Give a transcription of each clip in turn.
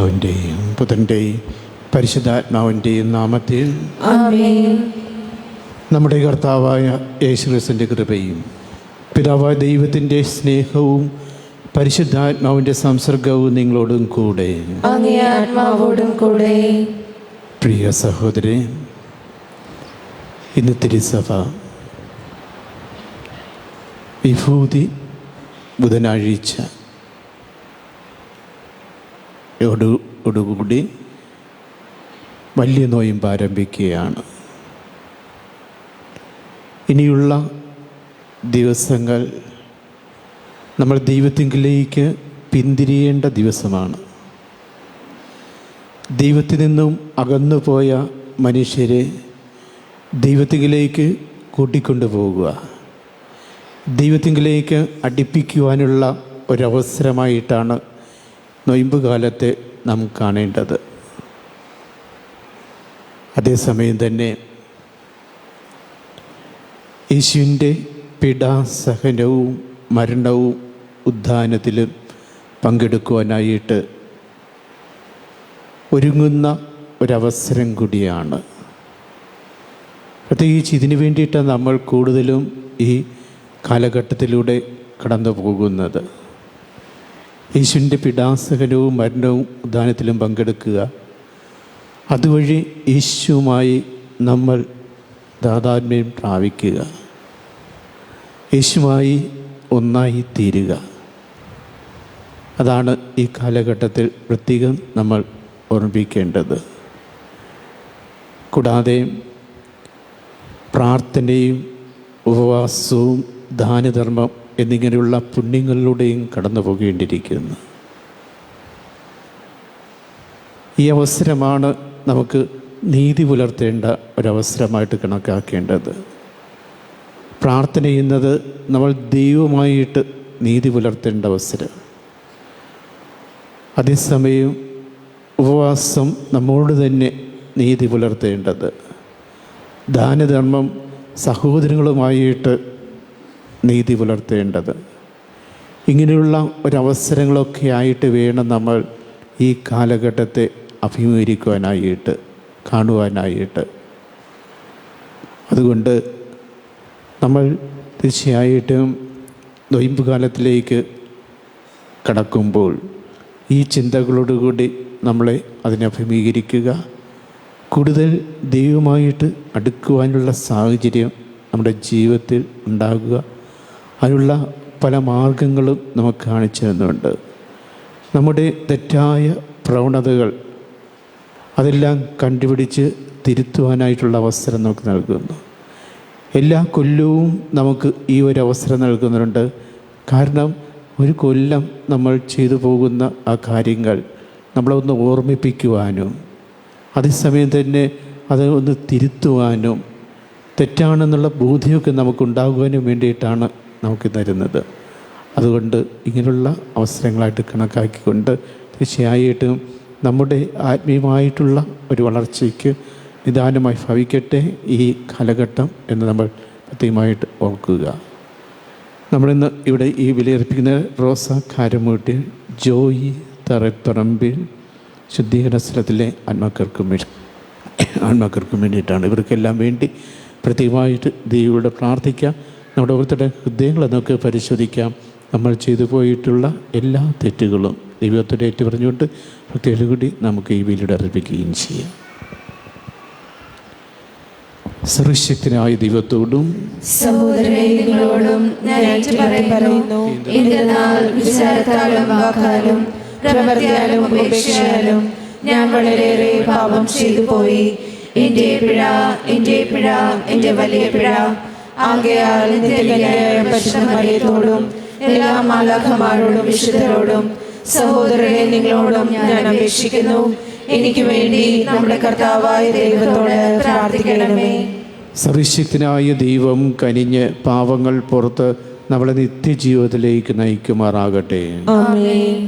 പിതാവിൻ്റെയും പുത്രൻ്റെയും പരിശുദ്ധാത്മാവിൻ്റെയും നാമത്തിൽ ആമേൻ. നമ്മുടെ കർത്താവായ യേശുക്രിസ്തുവിൻ്റെ കൃപയും പിതാവായ ദൈവത്തിൻ്റെ സ്നേഹവും പരിശുദ്ധാത്മാവിൻ്റെ സംസർഗവും നിങ്ങളോടും കൂടെ. അങ്ങേ ആത്മാവോടും കൂടെ. പ്രിയ സഹോദരേ, ഇന്ന് തിരുസഭ വിഭൂതി ബുധനാഴ്ച ോടുകൂടി വലിയ നോയമ്പ് ആരംഭിക്കുകയാണ്. ഇനിയുള്ള ദിവസങ്ങൾ നമ്മൾ ദൈവത്തിങ്കിലേക്ക് പിന്തിരിയേണ്ട ദിവസമാണ്. ദൈവത്തിൽ നിന്നും അകന്നുപോയ മനുഷ്യരെ ദൈവത്തിങ്കിലേക്ക് കൂട്ടിക്കൊണ്ടു പോകുക, ദൈവത്തിങ്കിലേക്ക് അടുപ്പിക്കുവാനുള്ള ഒരവസരമായിട്ടാണ് നൊയമ്പ് കാലത്തെ നാം കാണേണ്ടത്. അതേസമയം തന്നെ യേശുവിൻ്റെ പീഡാസഹനവും മരണവും ഉത്ഥാനത്തിലും പങ്കെടുക്കുവാനായിട്ട് ഒരുങ്ങുന്ന ഒരവസരം കൂടിയാണ്. പ്രത്യേകിച്ച് ഇതിനു വേണ്ടിയിട്ടാണ് നമ്മൾ കൂടുതലും ഈ കാലഘട്ടത്തിലൂടെ കടന്നു പോകുന്നത്. യേശുവിൻ്റെ പീഡാസഹനവും മരണവും ഉത്ഥാനത്തിലും പങ്കെടുക്കുക, അതുവഴി യേശുവുമായി നമ്മൾ താതാത്മ്യം പ്രാപിക്കുക, യേശുവുമായി ഒന്നായി തീരുക. അതാണ് ഈ കാലഘട്ടത്തിൽ പ്രത്യേകം നമ്മൾ ഓർമ്മിക്കേണ്ടത്. കൂടാതെ പ്രാർത്ഥനയും ഉപവാസവും ദാനധർമ്മം എന്നിങ്ങനെയുള്ള പുണ്യങ്ങളിലൂടെയും കടന്നു പോകേണ്ടിയിരിക്കുന്നു. ഈ അവസരമാണ് നമുക്ക് നീതി പുലർത്തേണ്ട ഒരവസരമായിട്ട് കണക്കാക്കേണ്ടത്. പ്രാർത്ഥന ചെയ്യുന്നത് നമ്മൾ ദൈവമായിട്ട് നീതി പുലർത്തേണ്ട അവസരം. അതേസമയം ഉപവാസം നമ്മോട് തന്നെ നീതി പുലർത്തേണ്ടത്, ദാനധർമ്മം സഹോദരങ്ങളുമായിട്ട് നീതി പുലർത്തേണ്ടത്. ഇങ്ങനെയുള്ള ഒരവസരങ്ങളൊക്കെ ആയിട്ട് വേണം നമ്മൾ ഈ കാലഘട്ടത്തെ അഭിമുഖീകരിക്കുവാനായിട്ട്, കാണുവാനായിട്ട്. അതുകൊണ്ട് നമ്മൾ തീർച്ചയായിട്ടും നൊയമ്പ് കാലത്തിലേക്ക് കടക്കുമ്പോൾ ഈ ചിന്തകളോടുകൂടി നമ്മളെ അതിനെ അഭിമുഖീകരിക്കുക, കൂടുതൽ ദൈവമായിട്ട് അടുക്കുവാനുള്ള സാഹചര്യം നമ്മുടെ ജീവിതത്തിൽ ഉണ്ടാകുക. അതിനുള്ള പല മാർഗങ്ങളും നമുക്ക് കാണിച്ചു തന്നുണ്ട്. നമ്മുടെ തെറ്റായ പ്രവണതകൾ അതെല്ലാം കണ്ടുപിടിച്ച് തിരുത്തുവാനായിട്ടുള്ള അവസരം നമുക്ക് നൽകുന്നു. എല്ലാ കൊല്ലവും നമുക്ക് ഈ ഒരു അവസരം നൽകുന്നുണ്ട്. കാരണം ഒരു കൊല്ലം നമ്മൾ ചെയ്തു പോകുന്ന ആ കാര്യങ്ങൾ നമ്മളൊന്ന് ഓർമ്മിപ്പിക്കുവാനും അതേസമയം തന്നെ അത് ഒന്ന് തിരുത്തുവാനും തെറ്റാണെന്നുള്ള ബോധ്യമൊക്കെ നമുക്കുണ്ടാകുവാനും വേണ്ടിയിട്ടാണ് നമുക്ക് തരുന്നത്. അതുകൊണ്ട് ഇങ്ങനെയുള്ള അവസരങ്ങളായിട്ട് കണക്കാക്കിക്കൊണ്ട് തീർച്ചയായിട്ടും നമ്മുടെ ആത്മീയമായിട്ടുള്ള ഒരു വളർച്ചയ്ക്ക് നിദാനമായി ഭവിക്കട്ടെ ഈ കാലഘട്ടം എന്ന് നമ്മൾ പ്രത്യേകമായിട്ട് ഓർക്കുക. നമ്മളിന്ന് ഇവിടെ ഈ വിലയർപ്പിക്കുന്ന റോസ കാരമൂട്ടിൽ, ജോയി തറപ്പറമ്പിൽ ശുദ്ധീകരണ സ്ഥലത്തിലെ ആത്മാക്കൾക്കും വേണ്ടിയിട്ടാണ്. ഇവർക്കെല്ലാം വേണ്ടി പ്രത്യേകമായിട്ട് ദൈവത്തോട് പ്രാർത്ഥിക്കാം. നമ്മുടെ ഓരോരുത്തരുടെ ഹൃദയങ്ങളെ നമുക്ക് പരിശോധിക്കാം. നമ്മൾ ചെയ്തു പോയിട്ടുള്ള എല്ലാ തെറ്റുകളും ദൈവത്തോടെ ഏറ്റു പറഞ്ഞുകൊണ്ട് പ്രത്യേകം കൂടി നമുക്ക് ഈ ബലിയുടെ അർപ്പിക്കുകയും ചെയ്യാം. സർവശക്തനായ ദൈവത്തോടും സഹോദരങ്ങളോടും ഞാൻ പറയുന്നു, എന്തെന്നാൽ വിചാരത്താലും വാക്കാലും പ്രവൃത്തിയാലും ഉപേക്ഷയാലും ഞാൻ വളരെയേറെ പാപം ചെയ്തു പോയി. എൻ്റെ പിഴ, എൻ്റെ പിഴ, എൻ്റെ വലിയ പിഴ. ആകയാൽ പരിശുദ്ധമറിയത്തോടും എല്ലാ മാലാഖമാരോടും വിശുദ്ധരോടും സഹോദരരെ നിങ്ങളോടും ഞാൻ അപേക്ഷിക്കുന്നു, എനിക്ക് വേണ്ടി നമ്മുടെ കർത്താവായ ദൈവത്തോട് പ്രാർത്ഥിക്കണമേ. സർവശക്തനായ ദൈവം കനിഞ്ഞ് പാവങ്ങൾ പുറത്ത് നമ്മളെ നിത്യജീവിതത്തിലേക്ക് നയിക്കുമാറാകട്ടെ. ആമേൻ.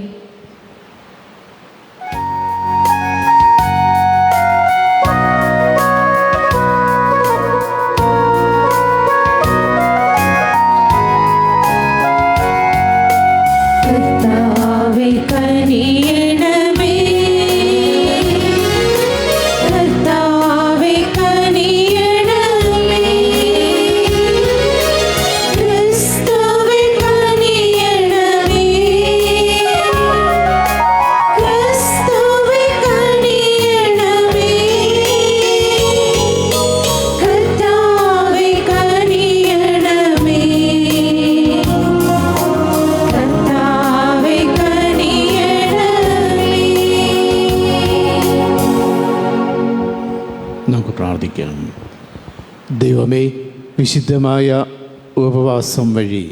കർത്താവേ കനിയണമേ. പ്രാർത്ഥിക്കാം. ദൈവമേ, വിശുദ്ധമായ ഉപവാസം വഴി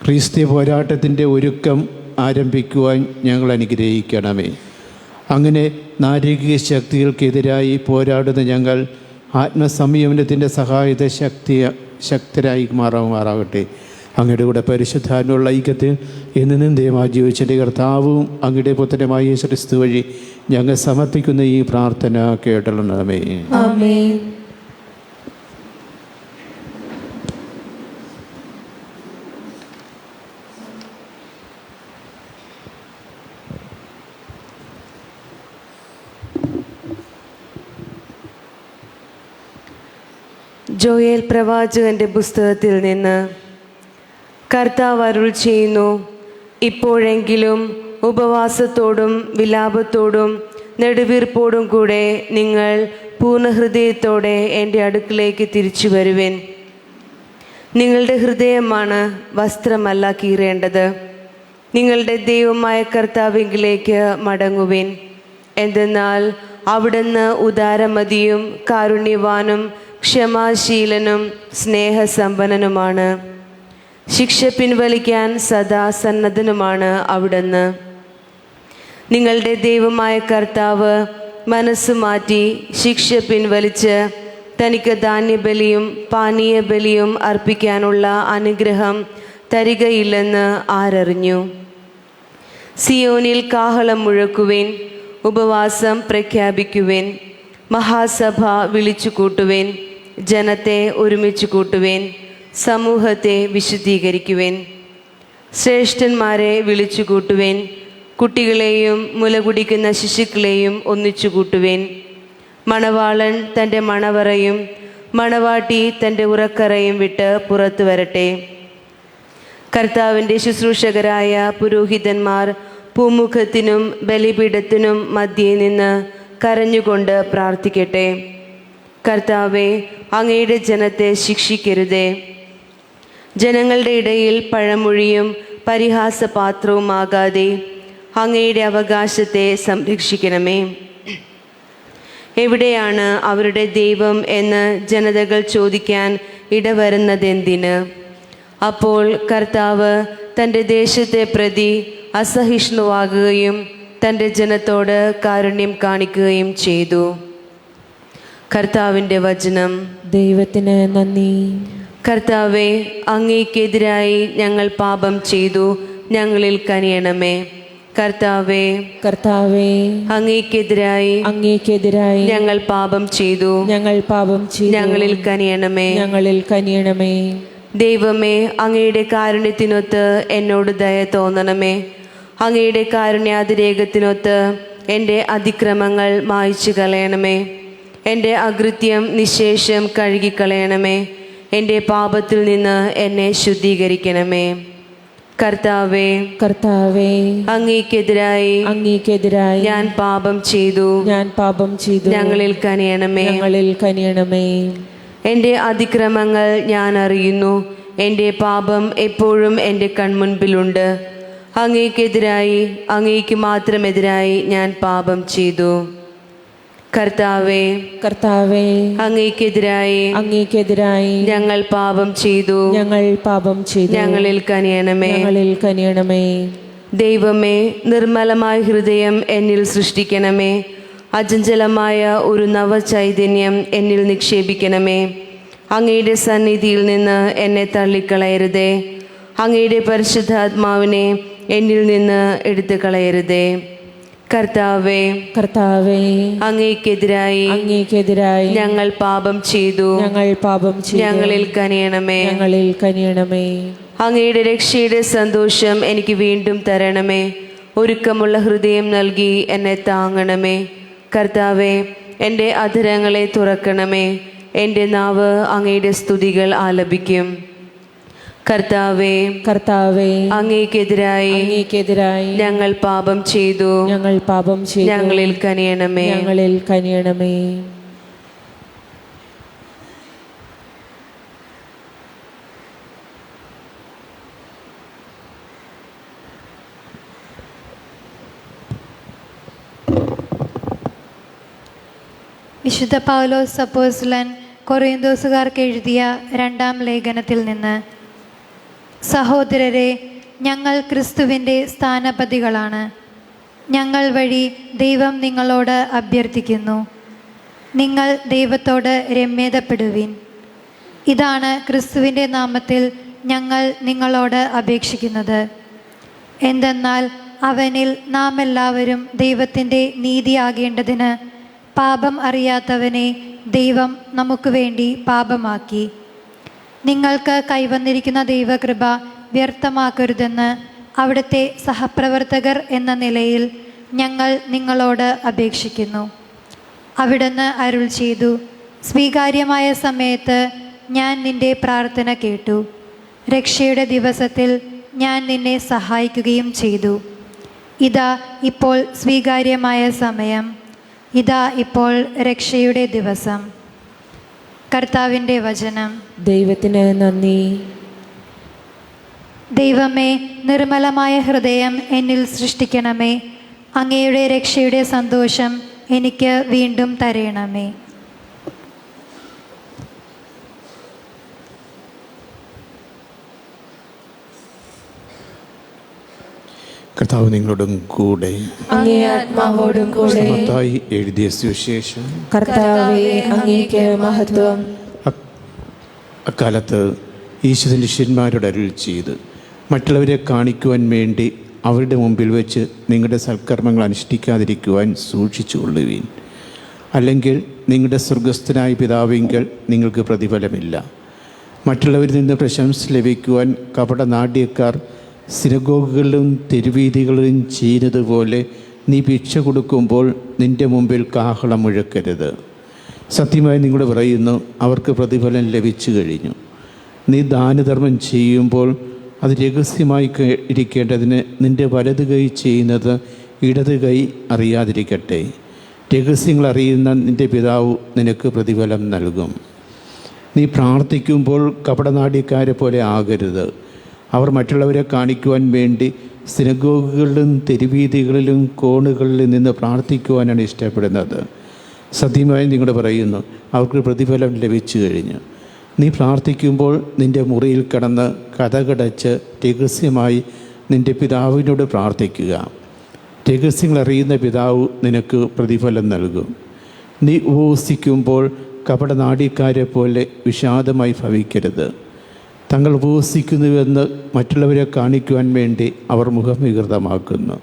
ക്രിസ്തീയ പോരാട്ടത്തിൻ്റെ ഒരുക്കം ആരംഭിക്കുവാൻ ഞങ്ങൾ അനുഗ്രഹിക്കണമേ. അങ്ങനെ നാരകീയ ശക്തികൾക്കെതിരായി പോരാടുന്ന ഞങ്ങൾ ആത്മസംയമനത്തിൻ്റെ ശക്തരായി മാറാകട്ടെ. അങ്ങയുടെ കൂടെ പരിശുദ്ധാത്മയുള്ള ഐക്യത്തിൽ എന്നും ദൈവമായി ജീവിച്ചതിൻ്റെ കർത്താവും അങ്ങയുടെ പുത്രനുമായ യേശു ക്രിസ്തു വഴി ഞങ്ങൾ സമർപ്പിക്കുന്ന ഈ പ്രാർത്ഥന കേട്ടണമേ. ആമേൻ. ജോയേൽ പ്രവാചകന്റെ പുസ്തകത്തിൽ നിന്ന്. കർത്താവ് അരുൾ ചെയ്യുന്നു, ഇപ്പോഴെങ്കിലും ഉപവാസത്തോടും വിലാപത്തോടും നെടുവീർപ്പോടും കൂടെ നിങ്ങൾ പൂർണ്ണഹൃദയത്തോടെ എൻ്റെ അടുക്കിലേക്ക് തിരിച്ചു വരുവിൻ. നിങ്ങളുടെ ഹൃദയമാണ് വസ്ത്രമല്ല കീറേണ്ടത്. നിങ്ങളുടെ ദൈവമായ കർത്താവിലേക്ക് മടങ്ങുവിൻ. എന്തെന്നാൽ അവിടുന്ന് ഉദാരമതിയും കാരുണ്യവാനും ക്ഷമാശീലനും സ്നേഹസമ്പന്നനുമാണ്. ശിക്ഷ പിൻവലിക്കാൻ സദാ സന്നദ്ധനുമാണ് അവിടുന്ന്. നിങ്ങളുടെ ദൈവമായ കർത്താവ് മനസ്സ് മാറ്റി ശിക്ഷ പിൻവലിച്ച് തനിക്ക് ധാന്യബലിയും പാനീയബലിയും അർപ്പിക്കാനുള്ള അനുഗ്രഹം തരികയില്ലെന്ന് ആരറിഞ്ഞു? സിയോനിൽ കാഹളം മുഴക്കുവിൻ, ഉപവാസം പ്രഖ്യാപിക്കുവിൻ, മഹാസഭ വിളിച്ചു കൂട്ടുവിൻ, ജനത്തെ ഒരുമിച്ച് കൂട്ടുവിൻ, സമൂഹത്തെ വിശുദ്ധീകരിക്കുവിൻ, ശ്രേഷ്ഠന്മാരെ വിളിച്ചു കൂട്ടുവിൻ, കുട്ടികളെയും മുലകുടിക്കുന്ന ശിശുക്കളെയും ഒന്നിച്ചു കൂട്ടുവിൻ. മണവാളൻ തൻ്റെ മണവറയും മണവാട്ടി തൻ്റെ ഉറക്കറയും വിട്ട് പുറത്തു വരട്ടെ. കർത്താവിൻ്റെ ശുശ്രൂഷകരായ പുരോഹിതന്മാർ പൂമുഖത്തിനും ബലിപീഠത്തിനും മധ്യേ നിന്ന് കരഞ്ഞുകൊണ്ട് പ്രാർത്ഥിക്കട്ടെ. കർത്താവേ, അങ്ങയുടെ ജനത്തെ ശിക്ഷിക്കരുതേ. ജനങ്ങളുടെ ഇടയിൽ പഴമൊഴിയും പരിഹാസപാത്രവുമാകാതെ അങ്ങയുടെ അവകാശത്തെ സംരക്ഷിക്കണമേ. എവിടെയാണ് അവരുടെ ദൈവം എന്ന് ജനതകൾ ചോദിക്കാൻ ഇടവരുന്നതെന്തിന്? അപ്പോൾ കർത്താവ് തൻ്റെ ദേശത്തെ പ്രതി അസഹിഷ്ണുവാകുകയും തൻ്റെ ജനത്തോട് കാരുണ്യം കാണിക്കുകയും ചെയ്തു. കർത്താവിൻ്റെ വചനം. ദൈവത്തിന് നന്ദി. കർത്താവെ, അങ്ങേക്കെതിരായി ഞങ്ങൾ പാപം ചെയ്തു, ഞങ്ങളിൽ കനിയണമേ. കർത്താവെ, കർത്താവേ, അങ്ങേക്കെതിരായി ഞങ്ങൾ പാപം ചെയ്തു, ഞങ്ങളിൽ കനിയണമേ. ദൈവമേ, അങ്ങയുടെ കാരുണ്യത്തിനൊത്ത് എന്നോട് ദയ തോന്നണമേ. അങ്ങയുടെ കാരുണ്യാതിരേകത്തിനൊത്ത് എൻ്റെ അതിക്രമങ്ങൾ മായ്ച്ചു കളയണമേ. എൻ്റെ അകൃത്യം നിശേഷം കഴുകിക്കളയണമേ. എൻ്റെ പാപത്തിൽ നിന്ന് എന്നെ ശുദ്ധീകരിക്കണമേ. കർത്താവേ, അങ്ങേക്കെതിരായി ഞാൻ പാപം ചെയ്തു, ഞങ്ങളിൽ കനിയണമേ. എൻ്റെ അതിക്രമങ്ങൾ ഞാൻ അറിയുന്നു, എൻ്റെ പാപം എപ്പോഴും എൻ്റെ കൺമുൻപിലുണ്ട്. അങ്ങേക്ക് മാത്രമെതിരായി ഞാൻ പാപം ചെയ്തു. കർത്താവേ, അങ്ങേക്കെതിരായി ഞങ്ങൾ പാപം ചെയ്തു, ഞങ്ങളിൽ കനിയണമേ. ദൈവമേ, നിർമ്മലമായ ഹൃദയം എന്നിൽ സൃഷ്ടിക്കണമേ. അചഞ്ചലമായ ഒരു നവചൈതന്യം എന്നിൽ നിക്ഷേപിക്കണമേ. അങ്ങയുടെ സന്നിധിയിൽ നിന്ന് എന്നെ തള്ളിക്കളയരുതേ. അങ്ങയുടെ പരിശുദ്ധാത്മാവിനെ എന്നിൽ നിന്ന് എടുത്തു കളയരുതേ. കർത്താവേ, അങ്ങേക്കെതിരായി ഞങ്ങൾ പാപം ചെയ്തു, ഞങ്ങളിൽ കനിയണമേ. അങ്ങയുടെ രക്ഷയുടെ സന്തോഷം എനിക്ക് വീണ്ടും തരണമേ. ഒരുക്കമുള്ള ഹൃദയം നൽകി എന്നെ താങ്ങണമേ. കർത്താവേ, എൻ്റെ അധരങ്ങളെ തുറക്കണമേ. എൻ്റെ നാവ് അങ്ങയുടെ സ്തുതികൾ ആലപിക്കും. കർത്താവേ, അങ്ങേക്കെതിരായി ഞങ്ങൾ പാപം ചെയ്തു, ഞങ്ങളിൽ കനിയണമേ. വിശുദ്ധ പൗലോസ് അപ്പോസ്തലൻ കൊറിന്തോസുകാർക്ക് എഴുതിയ 2-ാം ലേഖനത്തിൽ നിന്ന്. സഹോദരരെ, ഞങ്ങൾ ക്രിസ്തുവിൻ്റെ സ്ഥാനപതികളാണ്. ഞങ്ങൾ വഴി ദൈവം നിങ്ങളോട് അഭ്യർത്ഥിക്കുന്നു, നിങ്ങൾ ദൈവത്തോട് രമ്യതപ്പെടുവിൻ. ഇതാണ് ക്രിസ്തുവിൻ്റെ നാമത്തിൽ ഞങ്ങൾ നിങ്ങളോട് അപേക്ഷിക്കുന്നത്. എന്തെന്നാൽ അവനിൽ നാം എല്ലാവരും ദൈവത്തിൻ്റെ നീതിയാകേണ്ടതിന് പാപം അറിയാത്തവനെ ദൈവം നമുക്ക് വേണ്ടി പാപമാക്കി. നിങ്ങൾക്ക് കൈവന്നിരിക്കുന്ന ദൈവകൃപ വ്യർത്ഥമാക്കരുതെന്ന് അവിടുത്തെ സഹപ്രവർത്തകർ എന്ന നിലയിൽ ഞങ്ങൾ നിങ്ങളോട് അപേക്ഷിക്കുന്നു. അവിടുന്ന് അരുൾ ചെയ്തു, സ്വീകാര്യമായ സമയത്ത് ഞാൻ നിന്റെ പ്രാർത്ഥന കേട്ടു. രക്ഷയുടെ ദിവസത്തിൽ ഞാൻ നിന്നെ സഹായിക്കുകയും ചെയ്തു. ഇതാ ഇപ്പോൾ സ്വീകാര്യമായ സമയം, ഇതാ ഇപ്പോൾ രക്ഷയുടെ ദിവസം. കർത്താവിൻ്റെ വചനം. ദൈവത്തിന് നന്ദി. ദൈവമേ, നിർമ്മലമായ ഹൃദയം എന്നിൽ സൃഷ്ടിക്കണമേ. അങ്ങയുടെ രക്ഷയുടെ സന്തോഷം എനിക്ക് വീണ്ടും തരണമേ. കർത്താവ് നിങ്ങളോടും കൂടെ. അങ്ങേ ആത്മാവോടും കൂടെ. മത്തായി എഴുതിയ സുവിശേഷം. കർത്താവേ, അങ്ങേക്ക് മഹത്വം. അക്കാലത്ത് ഈശോ ശിഷ്യന്മാരോട് അരുൾ ചെയ്ത്, മറ്റുള്ളവരെ കാണിക്കുവാൻ വേണ്ടി അവരുടെ മുമ്പിൽ വെച്ച് നിങ്ങളുടെ സൽക്കർമ്മങ്ങൾ അനുഷ്ഠിക്കാതിരിക്കുവാൻ സൂക്ഷിച്ചുകൊള്ളുവീൻ. അല്ലെങ്കിൽ നിങ്ങളുടെ സ്വർഗസ്ഥനായ പിതാവിങ്കൽ നിങ്ങൾക്ക് പ്രതിഫലമില്ല. മറ്റുള്ളവരിൽ നിന്ന് പ്രശംസ ലഭിക്കുവാൻ കപടനാട്യക്കാർ സിനഗോഗുകളിലും തെരുവീഥികളിലും ചെയ്യുന്നത് പോലെ നീ ഭിക്ഷ കൊടുക്കുമ്പോൾ നിൻ്റെ മുമ്പിൽ കാഹളം മുഴക്കരുത്. സത്യമായി നിങ്ങളോട് പറയുന്നു, അവർക്ക് പ്രതിഫലം ലഭിച്ചു കഴിഞ്ഞു. നീ ദാനധർമ്മം ചെയ്യുമ്പോൾ അത് രഹസ്യമായി ഇരിക്കേണ്ടതിന് നിൻ്റെ വലത് കൈ ചെയ്യുന്നത് ഇടത് കൈ അറിയാതിരിക്കട്ടെ. രഹസ്യങ്ങൾ അറിയുന്ന നിൻ്റെ പിതാവ് നിനക്ക് പ്രതിഫലം നൽകും. നീ പ്രാർത്ഥിക്കുമ്പോൾ കപടനാട്യക്കാരെ പോലെ ആകരുത്. അവർ മറ്റുള്ളവരെ കാണിക്കുവാൻ വേണ്ടി സിനഗോഗുകളിലും തെരുവീഥികളിലും കോണുകളിലും നിന്ന് പ്രാർത്ഥിക്കുവാനാണ് ഇഷ്ടപ്പെടുന്നത്. സത്യമായി നിങ്ങളോട് പറയുന്നു, അവർക്ക് പ്രതിഫലം ലഭിച്ചു കഴിഞ്ഞു. നീ പ്രാർത്ഥിക്കുമ്പോൾ നിൻ്റെ മുറിയിൽ കിടന്ന് കതകടച്ച് രഹസ്യമായി നിൻ്റെ പിതാവിനോട് പ്രാർത്ഥിക്കുക. രഹസ്യങ്ങൾ അറിയുന്ന പിതാവ് നിനക്ക് പ്രതിഫലം നൽകും. നീ ഉപവസിക്കുമ്പോൾ കപടനാട്യക്കാരെ പോലെ വിഷാദമായി ഭവിക്കരുത്. തങ്ങൾ ഉപവസിക്കുന്നുവെന്ന് മറ്റുള്ളവരെ കാണിക്കുവാൻ വേണ്ടി അവർ മുഖം വികൃതമാക്കുന്നു.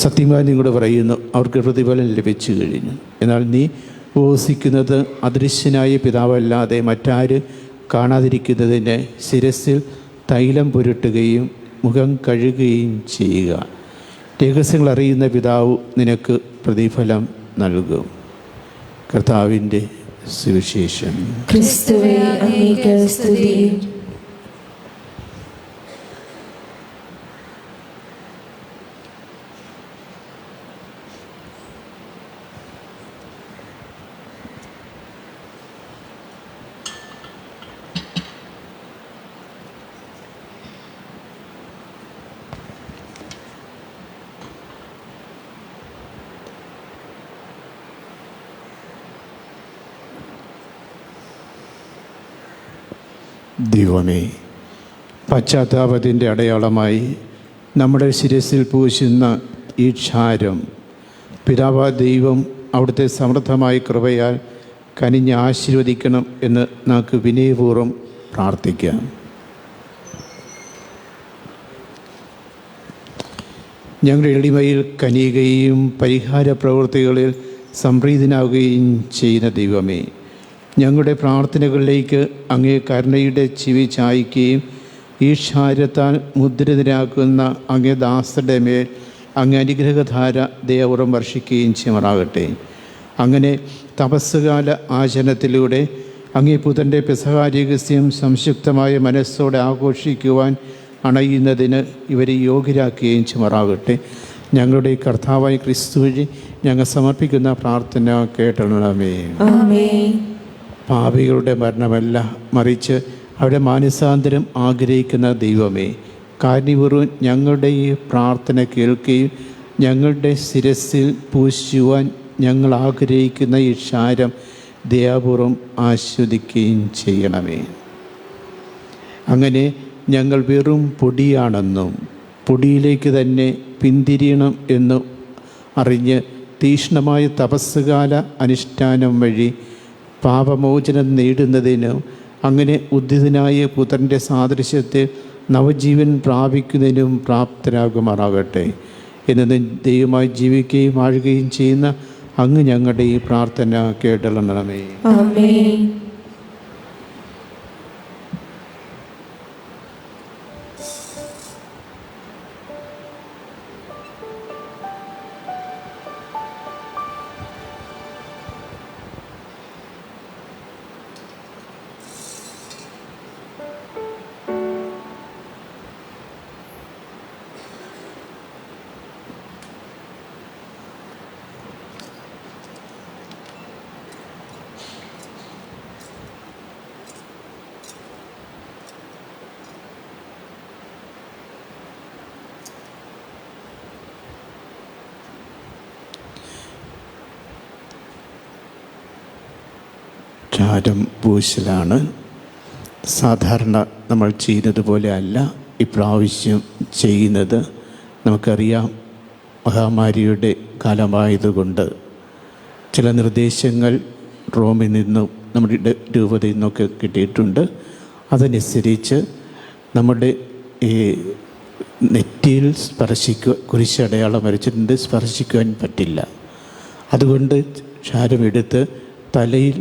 സത്യമായി നിങ്ങളോട് പറയുന്നു, അവർക്ക് പ്രതിഫലം ലഭിച്ചു കഴിഞ്ഞു. എന്നാൽ നീ ഉപവസിക്കുന്നത് അദൃശ്യനായ പിതാവല്ലാതെ മറ്റാര് കാണാതിരിക്കുന്നതിന് ശിരസിൽ തൈലം പുരട്ടുകയും മുഖം കഴുകുകയും ചെയ്യുക. രഹസ്യങ്ങൾ അറിയുന്ന പിതാവ് നിനക്ക് പ്രതിഫലം നൽകും. കർത്താവിൻ്റെ സുവിശേഷം. ക്രിസ്തുവേ, അങ്ങേക്ക് സ്തുതി. ദൈവമേ, പശ്ചാത്താപത്തിൻ്റെ അടയാളമായി നമ്മുടെ ശിരസിൽ പൂശുന്ന ഈ ക്ഷാരം പിതാവാ ദൈവം അവിടുത്തെ സമൃദ്ധമായ കൃപയാൽ കനിഞ്ഞ് ആശീർവദിക്കണം എന്ന് നമുക്ക് വിനയപൂർവ്വം പ്രാർത്ഥിക്കാം. ഞങ്ങളുടെ എളിമയിൽ കനിയുകയും പരിഹാര പ്രവൃത്തികളിൽ സംപ്രീതനാവുകയും ചെയ്യുന്ന ദൈവമേ, ഞങ്ങളുടെ പ്രാർത്ഥനകളിലേക്ക് അങ്ങേ കരുണയുടെ ചെവി ചായ്ക്കുകയും ഈ ക്ഷാരത്താൽ മുദ്രിതരാക്കുന്ന അങ്ങേ ദാസരുടെ മേൽ അങ്ങ് അനുഗ്രഹധാര ദയപൂർവ്വം വർഷിക്കുകയും ചെയ്യുമാറാകട്ടെ. അങ്ങനെ തപസ്സുകാല ആചരണത്തിലൂടെ അങ്ങേ പുത്രൻ്റെ പെസഹ രഹസ്യം സംയുക്തമായ മനസ്സോടെ ആഘോഷിക്കുവാൻ അണയുന്നതിന് ഇവരെ യോഗ്യരാക്കുകയും ചെയ്യുമാറാകട്ടെ. ഞങ്ങളുടെ കർത്താവായ ക്രിസ്തു വഴി ഞങ്ങൾ സമർപ്പിക്കുന്ന പ്രാർത്ഥന കേട്ടണമേ. ആമേൻ. പാപികളുടെ മരണമല്ല, മറിച്ച് അവരുടെ മാനസാന്തരം ആഗ്രഹിക്കുന്ന ദൈവമേ, കാരുണ്യപൂർവ്വം ഞങ്ങളുടെ ഈ പ്രാർത്ഥന കേൾക്കുകയും ഞങ്ങളുടെ ശിരസിൽ പൂശുവാൻ ഞങ്ങൾ ആഗ്രഹിക്കുന്ന ഈ ക്ഷാരം ദയാപൂർവം ആസ്വദിക്കുകയും ചെയ്യണമേ. അങ്ങനെ ഞങ്ങൾ വെറും പൊടിയാണെന്നും പൊടിയിലേക്ക് തന്നെ പിന്തിരിയണം എന്നും അറിഞ്ഞ് തീക്ഷ്ണമായ തപസ്സുകാല അനുഷ്ഠാനം വഴി പാപമോചനം നേടുന്നതിനും അങ്ങനെ ഉദ്ധിതനായ പുത്രൻ്റെ സാദൃശ്യത്തെ നവജീവൻ പ്രാപിക്കുന്നതിനും പ്രാപ്തരാകുമാറാകട്ടെ. എന്നത് ദൈവമായി ജീവിക്കുകയും വാഴുകയും ചെയ്യുന്ന അങ്ങ് ഞങ്ങളുടെ ഈ പ്രാർത്ഥന കേട്ടളണമേ. ആമേൻ. ക്ഷാരം പൂശലാണ്. സാധാരണ നമ്മൾ ചെയ്യുന്നത് പോലെ അല്ല ഇപ്രാവശ്യം ചെയ്യുന്നത്. നമുക്കറിയാം, മഹാമാരിയുടെ കാലമായതുകൊണ്ട് ചില നിർദ്ദേശങ്ങൾ റോമിൽ നിന്നും നമ്മുടെ രൂപതയിൽ നിന്നൊക്കെ കിട്ടിയിട്ടുണ്ട്. അതനുസരിച്ച് നമ്മുടെ ഈ നെറ്റിയിൽ കുരിശടയാളം വരച്ചിട്ടുണ്ട്, സ്പർശിക്കുവാൻ പറ്റില്ല. അതുകൊണ്ട് ക്ഷാരമെടുത്ത് തലയിൽ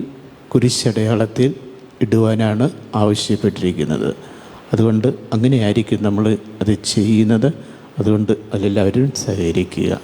കുരിശടയാളത്തിൽ ഇടുവാനാണ് ആവശ്യപ്പെട്ടിരിക്കുന്നത്. അതുകൊണ്ട് അങ്ങനെയായിരിക്കും നമ്മൾ അത് ചെയ്യുന്നത്. അതുകൊണ്ട് അതിലെല്ലാവരും സഹകരിക്കുക.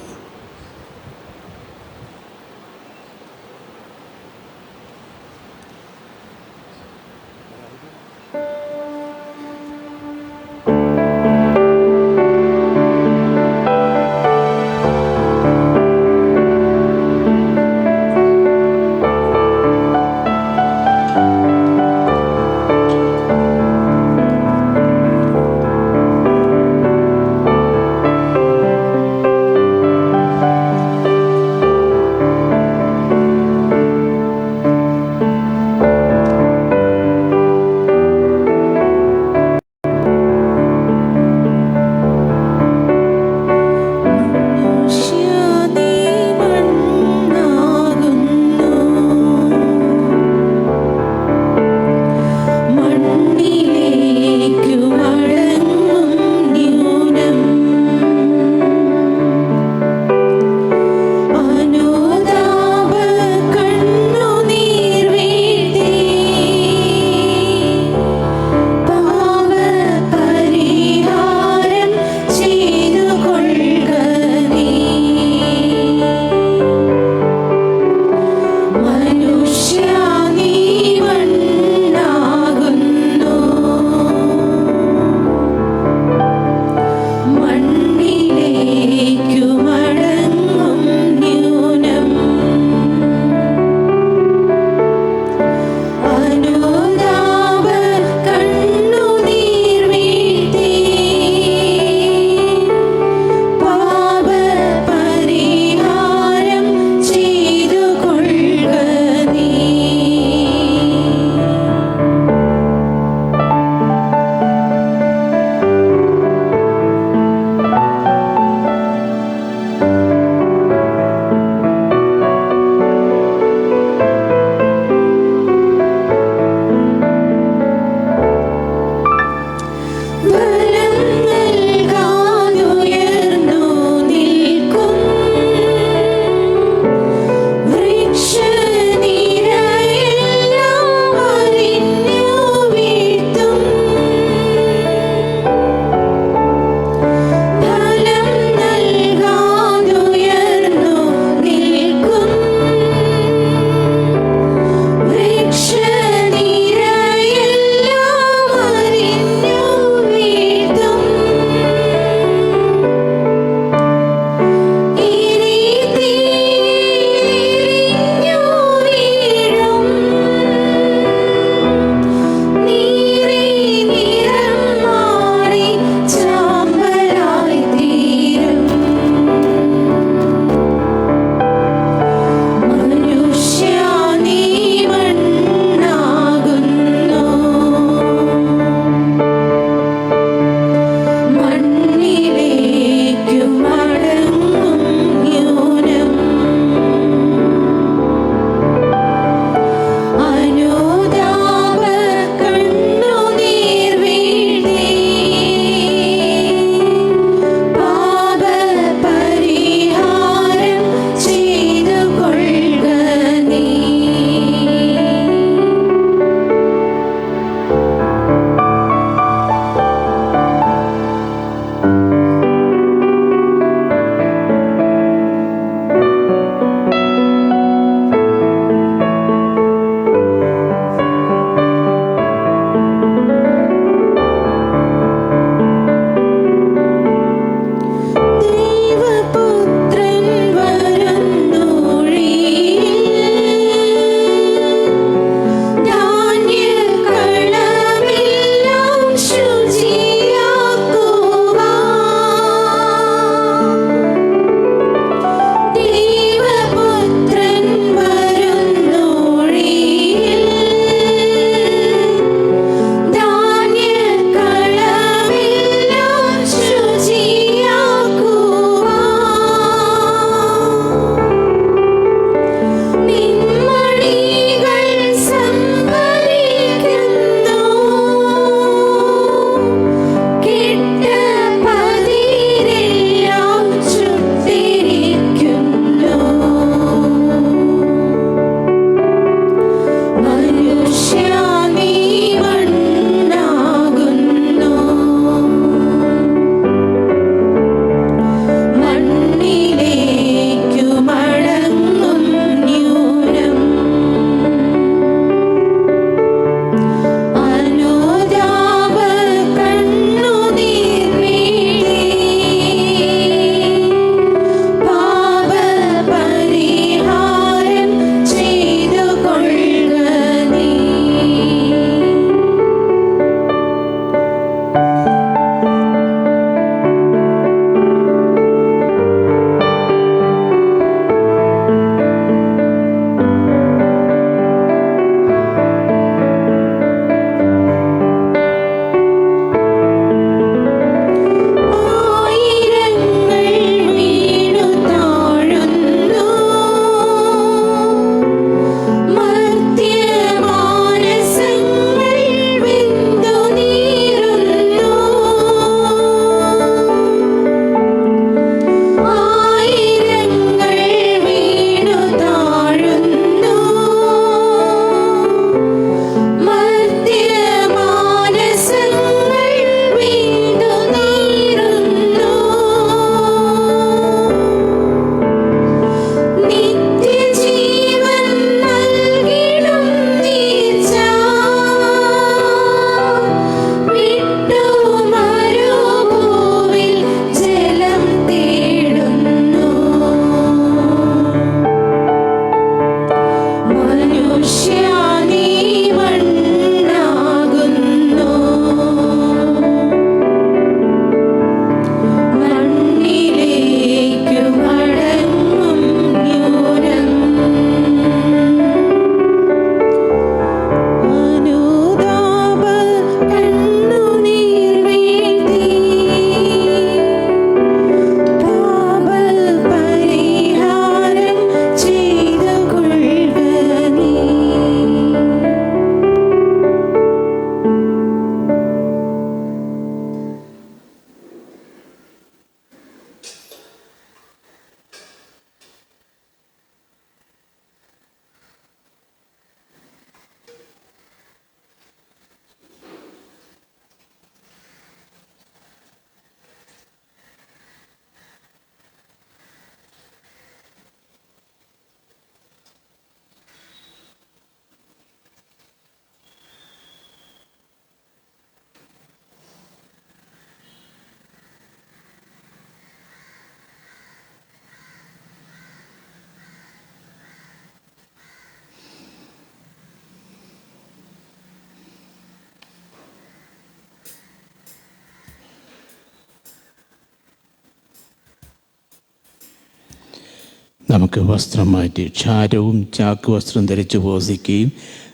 നമുക്ക് വസ്ത്രം മാറ്റി ക്ഷാരവും ചാക്ക് വസ്ത്രം ധരിച്ച് ഉപവസിക്കുകയും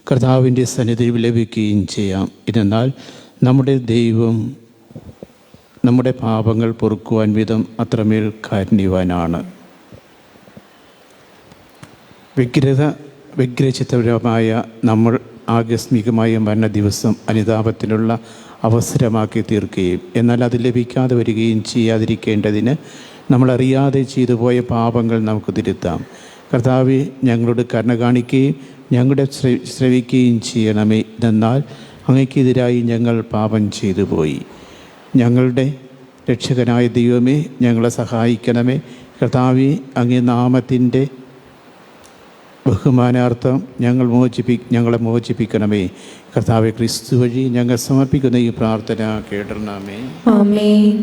കർത്താവിൻ്റെ സന്നിധിയിൽ വിലപിക്കുകയും ചെയ്യാം. ഇതെന്നാൽ നമ്മുടെ ദൈവം നമ്മുടെ പാപങ്ങൾ പൊറുക്കുവാൻ വിധം അത്രമേൽ കാരുണ്യവാനാണ്. വ്യഗ്രചിത്തപരമായ നമ്മൾ ആകസ്മികമായ മരണ ദിവസം അനുതാപത്തിനുള്ള അവസരമാക്കി തീർക്കുകയും എന്നാൽ അത് ലഭിക്കാതെ വരികയും ചെയ്യാതിരിക്കേണ്ടതിന് നമ്മളറിയാതെ ചെയ്തു പോയ പാപങ്ങൾ നമുക്ക് തിരുത്താം. കർത്താവെ, ഞങ്ങളോട് കരുണ കാണിക്കുകയും ഞങ്ങളുടെ ശ്രവിക്കുകയും ചെയ്യണമേ. എന്നാൽ അങ്ങയ്ക്കെതിരായി ഞങ്ങൾ പാപം ചെയ്തു പോയി. ഞങ്ങളുടെ രക്ഷകനായ ദൈവമേ, ഞങ്ങളെ സഹായിക്കണമേ. കർത്താവെ, അങ്ങേ നാമത്തിൻ്റെ ബഹുമാനാർത്ഥം ഞങ്ങളെ മോചിപ്പിക്കണമേ. കർത്താവെ, ക്രിസ്തു വഴി ഞങ്ങൾ സമർപ്പിക്കുന്ന ഈ പ്രാർത്ഥന കേട്ടണമേ. ആമേൻ.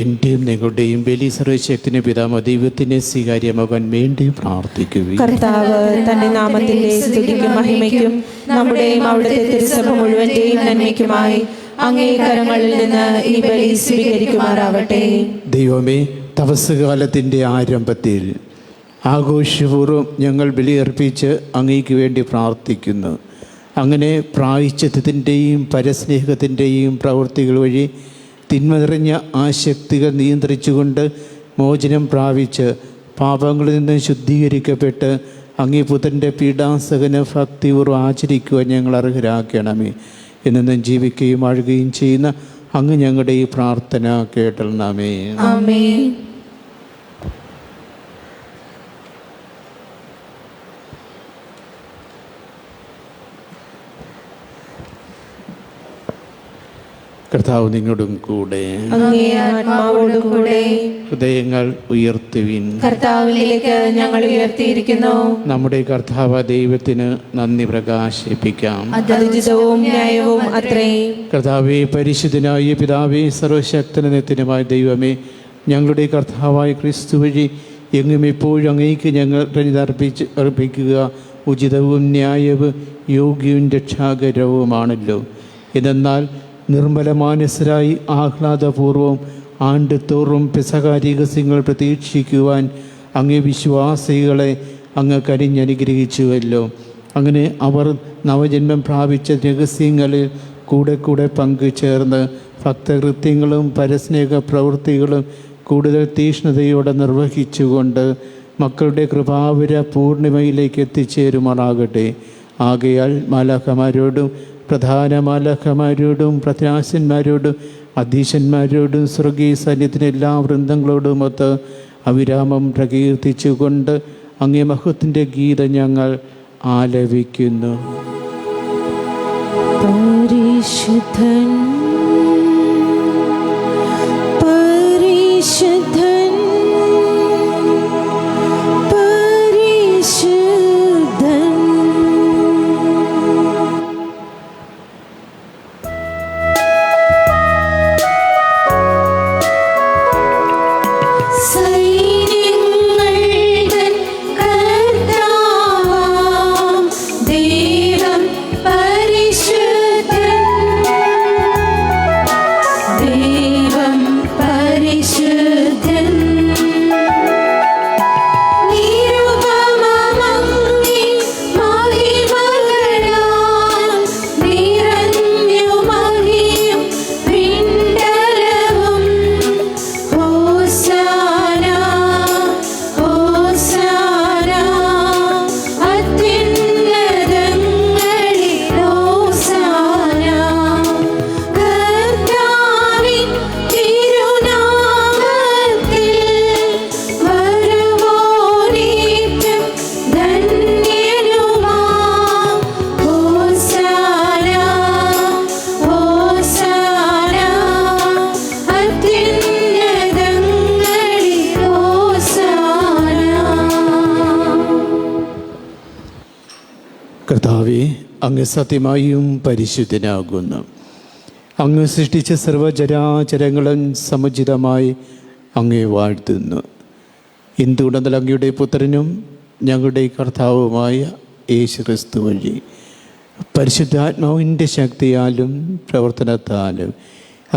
എൻ്റെയും നിങ്ങളുടെയും ബലി സർവശക്തിനെ പിതാമ ദൈവത്തിനെ സ്വീകാര്യമാകാൻ വേണ്ടി പ്രാർത്ഥിക്കുകയും കർത്താവ് തന്റെ നാമത്തിന്റെ സ്തുതിക്കും മഹിമയ്ക്കും നമ്മുടെയും അവിടുത്തെ തിരുസഭ മുഴുവന്റെയും നന്മയ്ക്കുമായി അങ്ങേ കരങ്ങളിൽ നിന്ന് ഈ ബലി സ്വീകരിക്കുമാറാവട്ടെ. ദൈവമേ, തപസ്സുകാലത്തിൻ്റെ ആരംഭത്തിൽ ആഘോഷപൂർവ്വം ഞങ്ങൾ ബലിയർപ്പിച്ച് അങ്ങേക്ക് വേണ്ടി പ്രാർത്ഥിക്കുന്നു. അങ്ങനെ പ്രായശ്ചിത്തത്തിൻ്റെയും പരസ്നേഹത്തിൻ്റെയും പ്രവൃത്തികൾ വഴി തിന്മ നിറഞ്ഞ ആശക്തികൾ നിയന്ത്രിച്ചുകൊണ്ട് മോചനം പ്രാപിച്ച് പാപങ്ങളിൽ നിന്ന് ശുദ്ധീകരിക്കപ്പെട്ട് അങ്ങേ പുത്രൻ്റെ പീഡാസഹന ഭക്തിപൂർവ്വം ആചരിക്കുവാൻ ഞങ്ങൾ അർഹരാക്കണമേ. എന്നും ജീവിക്കുകയും വാഴുകയും ചെയ്യുന്ന അങ്ങ് ഞങ്ങളുടെ ഈ പ്രാർത്ഥന കേട്ടണമേ. ആമേൻ. കർത്താവ് നിങ്ങളോടും കൂടെ, അങ്ങേ ആത്മാവോടും കൂടെ. ഹൃദയങ്ങൾ ഉയർത്തുവിൻ. കർത്താവിലേക്ക് ഞങ്ങൾ ഉയർത്തിയിരിക്കുന്നു. നമ്മുടെ കർത്താവ് ദൈവത്തിന് നന്ദി പ്രകാശിപ്പിക്കാം. അത് ഉചിതവും ന്യായവും അത്രേ. കർത്താവേ, പരിശുദ്ധനായ പിതാവേ, സർവശക്തനത്തിനുമായ ദൈവമേ, ഞങ്ങളുടെ കർത്താവായ ക്രിസ്തു വഴി എങ്ങും എപ്പോഴും അങ്ങേക്ക് ഞങ്ങൾ അർപ്പിക്കുക ഉചിതവും ന്യായവും യോഗ്യവും രക്ഷാകരവുമാണല്ലോ. എന്നാൽ നിർമ്മലമാനസരായി ആഹ്ലാദപൂർവം ആണ്ടുതോറും പെസഹാരഹസ്യങ്ങൾ പ്രതീക്ഷിക്കുവാൻ അങ്ങേ വിശ്വാസികളെ അങ്ങ് കനിഞ്ഞനുഗ്രഹിച്ചുവല്ലോ. അങ്ങനെ അവർ നവജന്മം പ്രാപിച്ച രഹസ്യങ്ങളിൽ കൂടെ കൂടെ പങ്കുചേർന്ന് ഭക്തകൃത്യങ്ങളും പരസ്നേഹ പ്രവൃത്തികളും കൂടുതൽ തീക്ഷ്ണതയോടെ നിർവഹിച്ചുകൊണ്ട് മക്കളുടെ കൃപാവര പൂർണിമയിലേക്ക് എത്തിച്ചേരുമാറാകട്ടെ. ആകയാൽ മാലാഖമാരോടും പ്രധാന മാലാഖമാരോടും പ്രത്യാശന്മാരോടും അധീശന്മാരോടും സ്വർഗീയ സൈന്യത്തിന് എല്ലാ വൃന്ദങ്ങളോടുമൊത്ത് അവിരാമം പ്രകീർത്തിച്ചുകൊണ്ട് അങ്ങേ മഹത്വത്തിൻ്റെ ഗീതം ഞങ്ങൾ ആലപിക്കുന്നു. പരിശുദ്ധൻ പരിശുദ്ധൻ പരിശുദ്ധൻ. കർത്താവേ, അങ്ങ് സത്യമായും പരിശുദ്ധനാകുന്നു. അങ്ങ് സൃഷ്ടിച്ച സർവ്വചരാചരങ്ങളും സമുചിതമായി അങ്ങേ വാഴ്ത്തുന്നു. എന്തുകൊണ്ടെന്നാൽ അങ്ങയുടെ പുത്രനും ഞങ്ങളുടെ കർത്താവുമായ യേശു ക്രിസ്തു വഴി പരിശുദ്ധാത്മാവിൻ്റെ ശക്തിയാലും പ്രവർത്തനത്താലും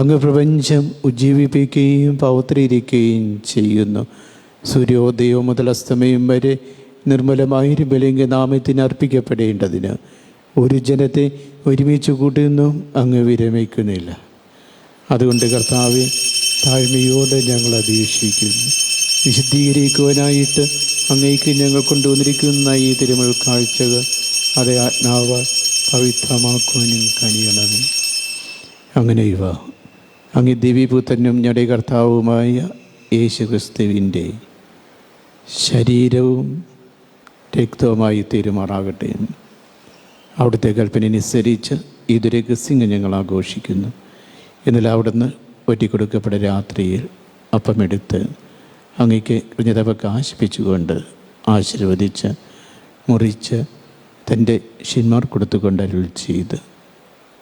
അങ്ങ് പ്രപഞ്ചം ഉജ്ജീവിപ്പിക്കുകയും പൗത്രീകരിക്കുകയും ചെയ്യുന്നു. സൂര്യോദയം മുതൽ അസ്തമയം വരെ നിർമ്മലമായൊരു ബലിംഗ നാമത്തിന് അർപ്പിക്കപ്പെടേണ്ടതിന് ഒരു ജനത്തെ ഒരുമിച്ച് കൂട്ടുന്നു അങ്ങ് വിരമിക്കുന്നില്ല. അതുകൊണ്ട് കർത്താവെ, താഴ്മയോടെ ഞങ്ങൾ അപേക്ഷിക്കുന്നു. വിശുദ്ധീകരിക്കുവാനായിട്ട് അങ്ങേക്ക് ഞങ്ങൾ കൊണ്ടുവന്നിരിക്കുന്ന ഈ തിരുമുൽ കാഴ്ചകൾ അതേ ആത്മാവ് പവിത്രമാക്കുവാനും കഴിയണമേ. അങ്ങനെ ഇവ അങ്ങ് ദിവ്യപുത്രനും ഞങ്ങളുടെ കർത്താവുമായ യേശു ക്രിസ്തുവിൻ്റെ ശരീരവും രക്തവുമായി തീരുമാറാകട്ടെ. അവിടുത്തെ കൽപ്പനയനുസരിച്ച് ഇതൊരു രഹസ്യം ഞങ്ങൾ ആഘോഷിക്കുന്നു. എന്നാൽ അവിടുന്ന് ഒറ്റിക്കൊടുക്കപ്പെട്ട രാത്രിയിൽ അപ്പമെടുത്ത് അങ്ങയ്ക്ക് കൃതജ്ഞത പ്രകാശിപ്പിച്ചുകൊണ്ട് ആശീർവദിച്ച് മുറിച്ച് തൻ്റെ ശിഷ്യന്മാർ കൊടുത്തുകൊണ്ട് അരുൾ ചെയ്ത്,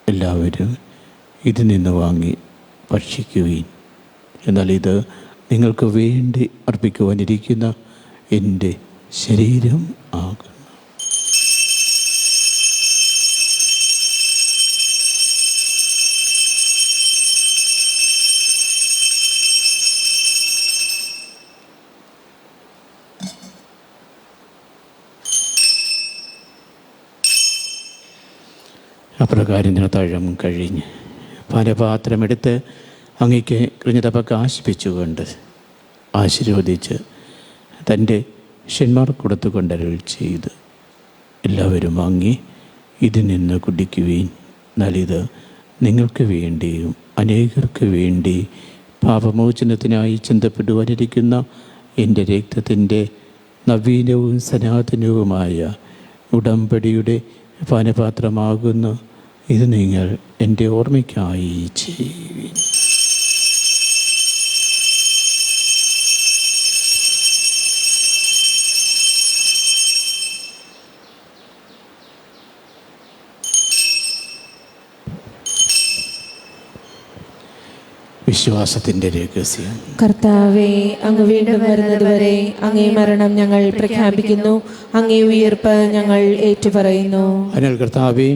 എല്ലാവരും ഇതിൽ നിന്ന് വാങ്ങി ഭക്ഷിക്കുകയും, എന്നാൽ ഇത് നിങ്ങൾക്ക് വേണ്ടി അർപ്പിക്കുവാനിരിക്കുന്ന എൻ്റെ ശരീരം ആകുന്നു. അപ്രകാരം തഴം കഴിഞ്ഞ് പാനപാത്രമെടുത്ത് അങ്ങയ്ക്ക് കൃതജ്ഞത പ്രകാശിപ്പിച്ചുകൊണ്ട് ആശീർവദിച്ച് തൻ്റെ ശിഷ്യന്മാർ കൊടുത്തുകൊണ്ട് അരുൾ ചെയ്ത്, എല്ലാവരും വാങ്ങി ഇതിൽ നിന്ന് കുടിക്കുവീൻ. എന്നാൽ ഇത് നിങ്ങൾക്ക് വേണ്ടിയും അനേകർക്ക് വേണ്ടി പാപമോചനത്തിനായി ചിന്തപ്പെടുവാനിരിക്കുന്ന എൻ്റെ രക്തത്തിൻ്റെ നവീനവും സനാതനവുമായ ഉടമ്പടിയുടെ പാനപാത്രമാകുന്നു. ഇത് നിങ്ങൾ എൻ്റെ ഓർമ്മയ്ക്കായി ചെയ്യുവിൻ. വിശ്വാസത്തിൻ്റെ രഹസ്യം. കർത്താവേ, അങ്ങ് വീണ്ടും വരുന്നതുവരെ അങ്ങേ മരണം ഞങ്ങൾ പ്രഖ്യാപിക്കുന്നു, അങ്ങേ ഉയർപ്പ് ഞങ്ങൾ ഏറ്റുപറയുന്നു. അതിനാൽ കർത്താവേ,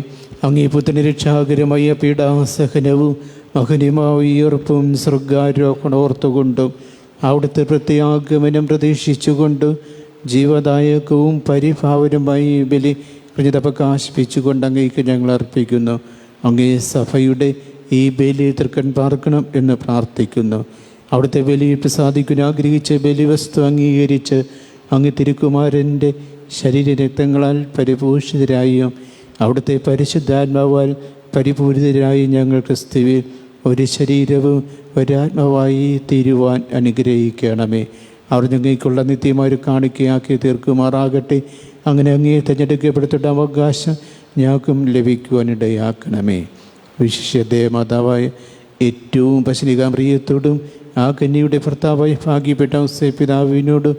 അങ്ങേ പുത്രന് രക്ഷാകരമായ പീഡാസഹനവും മഹനീയമായ ഉയർപ്പും സ്വർഗാരോഹണോർത്തുകൊണ്ടും അവിടുത്തെ പ്രത്യാഗമനം പ്രതീക്ഷിച്ചുകൊണ്ട് ജീവദായകവും പരിഭാവനമായി ബലി കൃതജ്ഞത പ്രകാശിപ്പിച്ചുകൊണ്ട് അങ്ങേക്ക് ഞങ്ങൾ അർപ്പിക്കുന്നു. അങ്ങേ സഭയുടെ ഈ ബലി തൃക്കൺ പാർക്കണം എന്ന് പ്രാർത്ഥിക്കുന്നു. അവിടുത്തെ ബലിയിൽ പ്രസാദിക്കുവാൻ ആഗ്രഹിച്ച് ബലിവസ്തു അംഗീകരിച്ച് അങ്ങ് തിരുക്കുമാരൻ്റെ ശരീരരക്തങ്ങളാൽ പരിപോഷിതരായും അവിടുത്തെ പരിശുദ്ധാത്മാവാൽ പരിപൂരിതരായി ഞങ്ങൾ ക്രിസ്തുവിൽ ഒരു ശരീരവും ഒരാത്മാവായി തീരുവാൻ അനുഗ്രഹിക്കണമേ. അവർ ഞങ്ങൾക്കുള്ള നിത്യമായ ഒരു കാണിക്കയാക്കി തീർക്കുമാറാകട്ടെ. അങ്ങനെ അങ്ങേ തിരഞ്ഞെടുക്കപ്പെടുത്തിട്ട അവകാശം ഞങ്ങൾക്കും ലഭിക്കുവാനിടയാക്കണമേ. വിശിഷ്യ ദേവമാതാവായ ഏറ്റവും പശനികാമ്രിയത്തോടും ആ കന്യയുടെ ഭർത്താവായ ഭാഗ്യപ്പെട്ട പിതാവിനോടും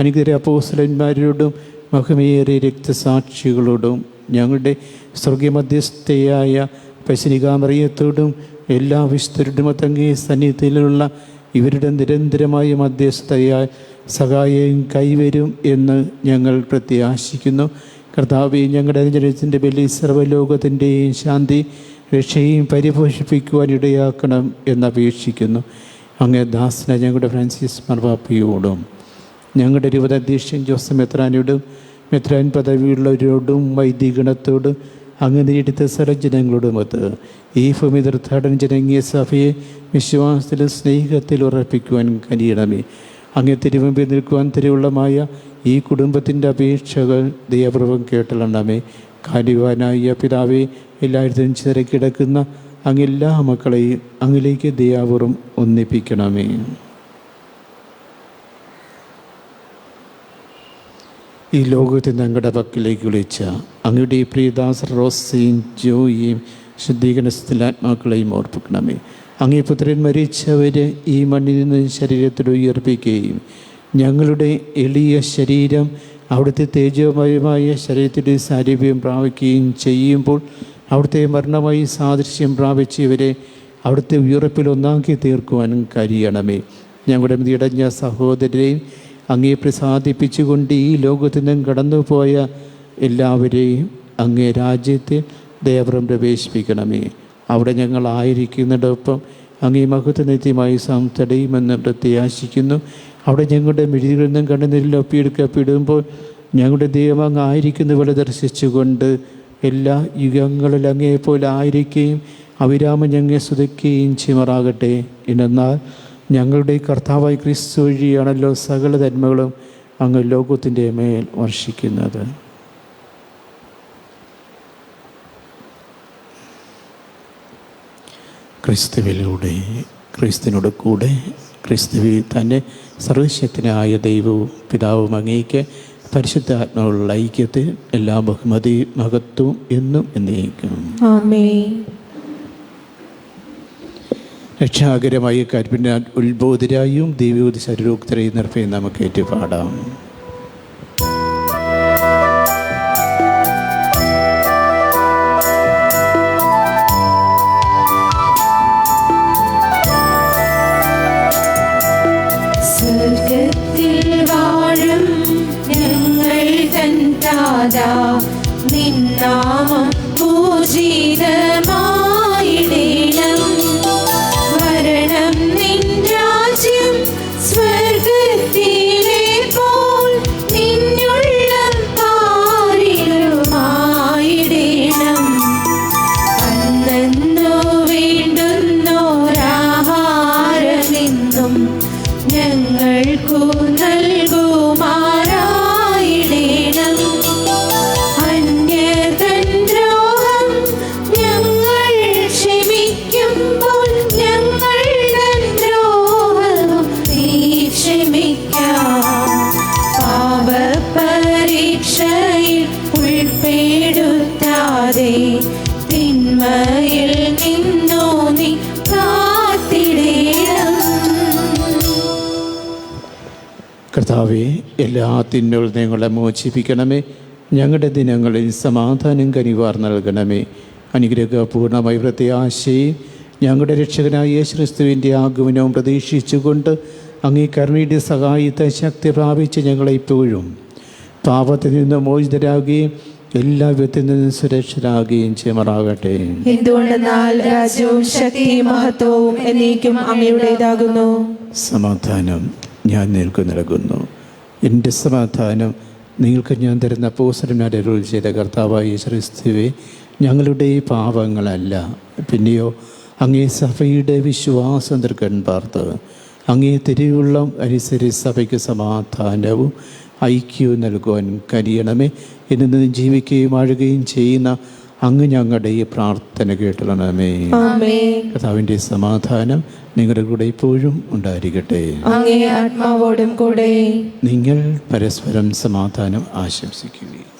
അനുഗ്രഹ അപ്പോസ്തലന്മാരോടും മഹിമയേറിയ രക്തസാക്ഷികളോടും ഞങ്ങളുടെ സ്വർഗീയ മധ്യസ്ഥയായ പശനികാമറിയത്തോടും എല്ലാ വിശുദ്ധരുടെയും തങ്ങേ സന്നിധിയിലുള്ള ഇവരുടെ നിരന്തരമായ മധ്യസ്ഥയായ സഹായം കൈവരും എന്ന് ഞങ്ങൾ പ്രത്യാശിക്കുന്നു. കർത്താവേ, ഞങ്ങളുടെ അനുജനത്തിൻ്റെ ബലി സർവ്വലോകത്തിൻ്റെയും ശാന്തി രക്ഷയും പരിപോഷിപ്പിക്കുവാൻ ഇടയാക്കണം എന്നപേക്ഷിക്കുന്നു. അങ്ങേ ദാസന ഞങ്ങളുടെ ഫ്രാൻസിസ് മാർപ്പാപ്പയോടും ഞങ്ങളുടെ രൂപതാധ്യക്ഷൻ ജോസഫ് മെത്രാനോടും മെത്രാൻ പദവിയുള്ളവരോടും വൈദികണത്തോടും അങ്ങ് നേടിത്ത സർവജനങ്ങളോടുമൊത്ത് ഈ ഭൂമി തീർത്ഥാടനം ജനങ്ങിയ സഭയെ വിശ്വാസത്തിലും സ്നേഹത്തിൽ ഉറപ്പിക്കുവാൻ കഴിയണമേ. അങ്ങേ തിരുമുമ്പിൽ നിൽക്കുവാൻ തിരുവുള്ളമായ ഈ കുടുംബത്തിൻ്റെ അപേക്ഷകൾ ദയാപൂർവം കേട്ടളണമേ. കാര്യവാനായ പിതാവേ, എല്ലായിടത്തും ചിതറിക്കിടക്കുന്ന അങ്ങെല്ലാ മക്കളെയും അങ്ങിലേക്ക് ദയാപൂർവം ഒന്നിപ്പിക്കണമേ. ഈ ലോകത്തെ ഞങ്ങളുടെ പക്കലേക്ക് വിളിച്ച അങ്ങയുടെ പ്രിയദാസർ റോസയും ജോയിയും ശുദ്ധീകരണത്തിൽ ആത്മാക്കളെയും ഓർപ്പിക്കണമേ. അങ്ങേ പുത്രൻ മരിച്ചവരെ ഈ മണ്ണിൽ നിന്ന് ശരീരത്തിൽ ഉയർപ്പിക്കുകയും ഞങ്ങളുടെ എളിയ ശരീരം അവിടുത്തെ തേജോമയമായ ശരീരത്തിൻ്റെ സാരീപ്യം പ്രാപിക്കുകയും ചെയ്യുമ്പോൾ അവിടുത്തെ മരണമായി സാദൃശ്യം പ്രാപിച്ചവരെ അവിടുത്തെ ഉയർപ്പിൽ ഒന്നാക്കി തീർക്കുവാനും കഴിയണമേ. ഞങ്ങളുടെ മിതിയടഞ്ഞ സഹോദരരെയും അങ്ങേ പ്രസാദിപ്പിച്ചുകൊണ്ട് ഈ ലോകത്തു നിന്നും കടന്നുപോയ എല്ലാവരെയും അങ്ങേ രാജ്യത്തെ ദേവരം പ്രവേശിപ്പിക്കണമേ. അവിടെ ഞങ്ങളായിരിക്കുന്നിടൊപ്പം അങ്ങേ മഹത്വനിത്യമായി സംതടയുമെന്ന് പ്രത്യാശിക്കുന്നു. അവിടെ ഞങ്ങളുടെ മിഴികളിൽ നിന്നും കണ്ണുനീരിൽ ഒപ്പിയെടുക്കപ്പെടുമ്പോൾ ഞങ്ങളുടെ ദൈവം അങ്ങ് ആയിരിക്കുന്ന പോലെ ദർശിച്ചുകൊണ്ട് എല്ലാ യുഗങ്ങളിൽ അങ്ങേപ്പോലെ ആയിരിക്കുകയും അവിരാമം ഞങ്ങളെ സ്തുതിക്കുകയും ചെയ്യുമാറാകട്ടെ. എന്നാൽ ഞങ്ങളുടെ കർത്താവായ ക്രിസ്തു വഴിയാണല്ലോ സകല നന്മകളും അങ്ങ് ലോകത്തിൻ്റെ മേൽ വർഷിക്കുന്നത്. ക്രിസ്തുവിലൂടെ, ക്രിസ്തുവിനോട് കൂടെ, ക്രിസ്തുവിൽ തന്നെ സർവശക്തനായ ദൈവവും പിതാവും അങ്ങേക്ക് പരിശുദ്ധാത്മാവുള്ള ഐക്യത്തിൽ എല്ലാ ബഹുമതി മഹത്വവും എന്നും എന്നേക്കും. ആമേൻ. രക്ഷാകരമായ കാര്യത്തിനാൽ ഉത്ബോധരായും ദൈവോധി ശരീരോക്തരെയും നിർഭയം നമുക്ക് ഏറ്റുപാടാം. സ്വർഗത്തിൽ വാഴും ഞങ്ങൾ തൻ താതാ, നിൻ നാമം പൂജിതമായിടേണം. വരണം നിൻ രാജ്യം സ്വർഗത്തിലെ പോൽ നിന്നുള്ളം പാരിലുമായിടേണം. അന്നു വേണ്ടുന്നോരാഹാരമെന്നും ഞങ്ങൾക്കു നൽകുമാറായിടേണം. അന്യതൻ ദ്രോഹം ഞങ്ങൾ ക്ഷമിക്കുമ്പോൾ ഞങ്ങളുടെ ദ്രോഹവും നീ ക്ഷമിക്കാം. പാപപരീക്ഷയിൽ ഉൾപ്പെടുത്താതെ തിന്മയിൽ നിന്നോ നീ കാത്തിടേണം. കർത്താവേ, എല്ലാ തിന്മകളിൽ ഞങ്ങളെ മോചിപ്പിക്കണമേ. ഞങ്ങളുടെ ദിനങ്ങളിൽ സമാധാനം കനിവാർ നൽകണമേ. അനുഗ്രഹപൂർണ്ണമായ പ്രത്യാശയും ഞങ്ങളുടെ രക്ഷകനായ യേശുക്രിസ്തുവിൻ്റെ ആഗമനവും പ്രതീക്ഷിച്ചുകൊണ്ട് അങ്ങേ കരുണയുടെ സഹായത്തെ ശക്തി പ്രാപിച്ച് ഞങ്ങളെ ഇപ്പോഴും പാപത്തിൽ നിന്ന് മോചിതരാകുകയും എല്ലാ വിധത്തിൽ നിന്നും സുരക്ഷിതരാകുകയും ചെയ്യുമാറാകട്ടെ. എന്തുകൊണ്ടെന്നാൽ രാജ്യവും ശക്തിയും മഹത്വവും എന്നേക്കും അങ്ങയുടേതാകുന്നു. സമാധാനം ഞാൻ നിങ്ങൾക്ക് നൽകുന്നു. എൻ്റെ സമാധാനം നിങ്ങൾക്ക് ഞാൻ തരുന്ന അപ്പോസ്തലന്മാർ അരുളി ചെയ്ത കർത്താവായ യേശുക്രിസ്തുവേ, ഞങ്ങളുടെ പാപങ്ങളല്ല, പിന്നെയോ അങ്ങേ സഭയുടെ വിശ്വാസം തൃക്കൺ പാർത്ത് അങ്ങേ തിരുവുള്ളം അനുസരിച്ച് സഭയ്ക്ക് സമാധാനവും ഐക്യവും നൽകുവാൻ കഴിയണമേ. ഇന്ന് ജീവിക്കുകയും വാഴുകയും ചെയ്യുന്ന അങ്ങ് ഞങ്ങളുടെ ഈ പ്രാർത്ഥന കേട്ടണമേ. കർത്താവിൻ്റെ സമാധാനം നിങ്ങളുടെ കൂടെ ഇപ്പോഴും ഉണ്ടായിരിക്കട്ടെ. അങ്ങേ ആത്മാവോടും കൂടെ. നിങ്ങൾ പരസ്പരം സമാധാനം ആശംസിക്കുകയും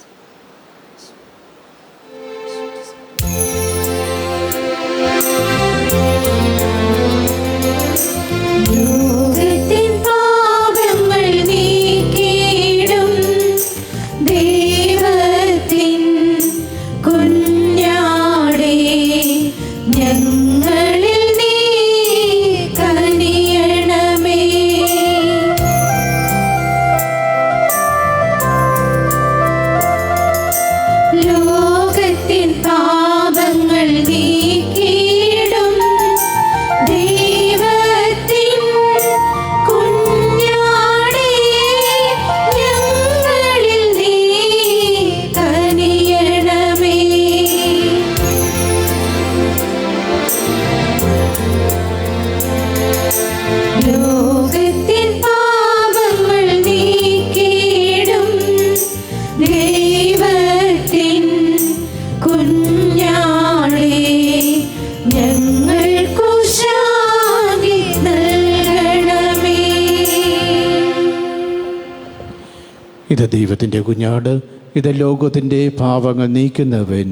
ഇത് ദൈവത്തിൻ്റെ കുഞ്ഞാട്, ഇത് ലോകത്തിൻ്റെ പാപങ്ങൾ നീക്കുന്നവൻ.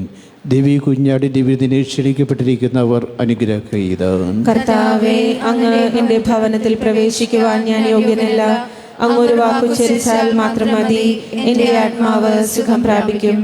ദേവി കുഞ്ഞാടി ദിവ്യതിനെ ക്ഷണിക്കപ്പെട്ടിരിക്കുന്നവർ അനുഗ്രഹീത. കർത്താവേ, അങ്ങ് എൻ്റെ ഭവനത്തിൽ പ്രവേശിക്കുവാൻ ഞാൻ യോഗ്യനല്ല. അങ്ങ് ഒരു വാക്കുച്ചരിച്ചാൽ മാത്രം മതി, എൻ്റെ ആത്മാവ് സുഖം പ്രാപിക്കും.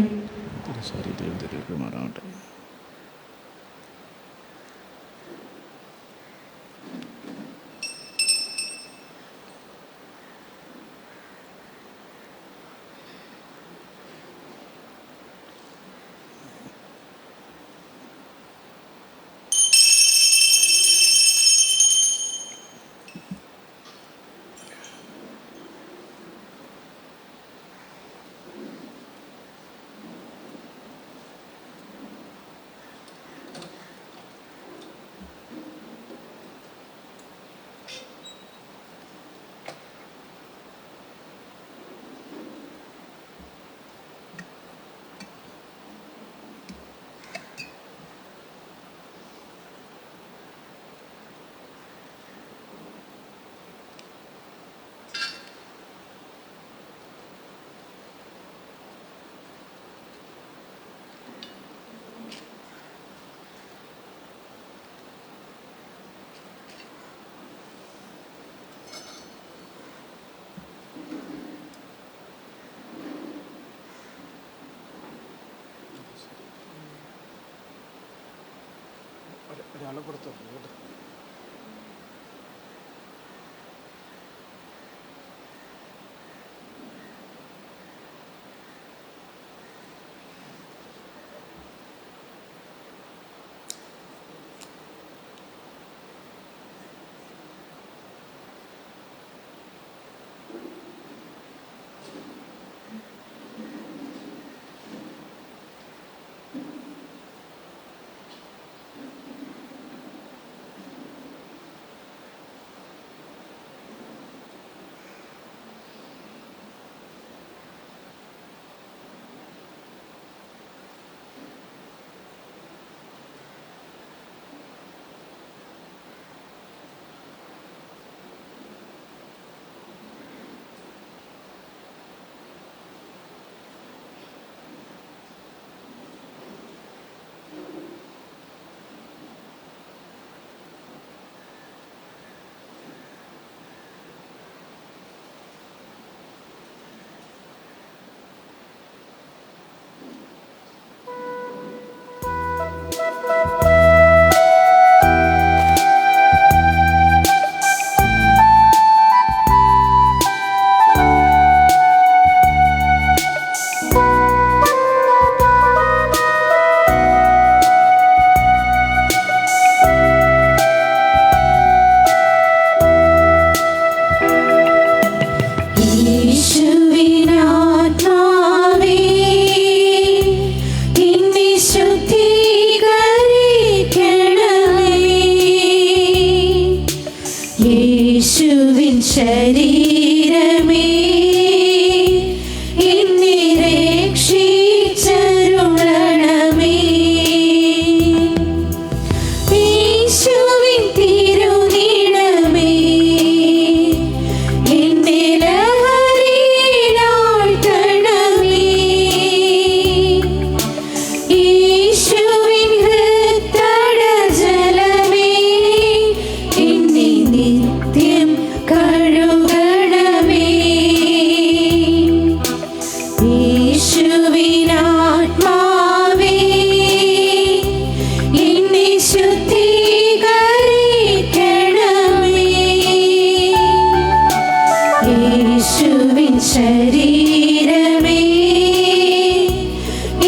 യേശുവിൻ ശരീരമേ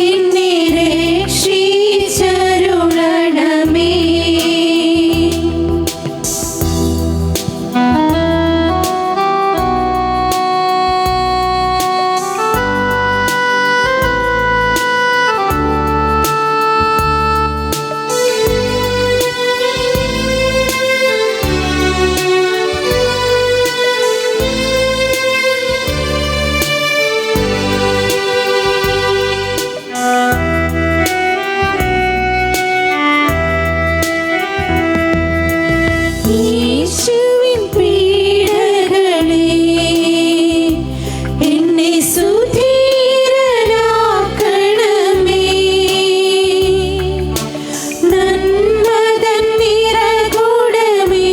എന്നെ രക്ഷിച്ചരുളണമേ. യേശുവിൻ പീഡകളെ എന്നെ സുധീരനാക്കണമേ. നന്മതൻ നിറകുടമേ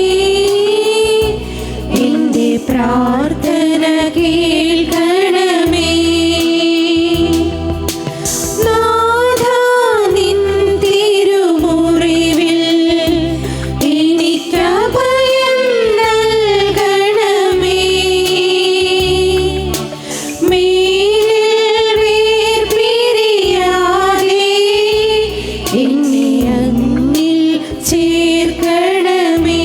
എൻ്റെ പ്രാർത്ഥന കേൾക്കണമേ. നാഥാ നിൻ തിരുമുറിവിൽ എനിക്കഭയം നൽകണമേ. മേലിൽ വേർപിരിയാതെ എന്നെ അങ്ങിൽ ചേർക്കണമേ.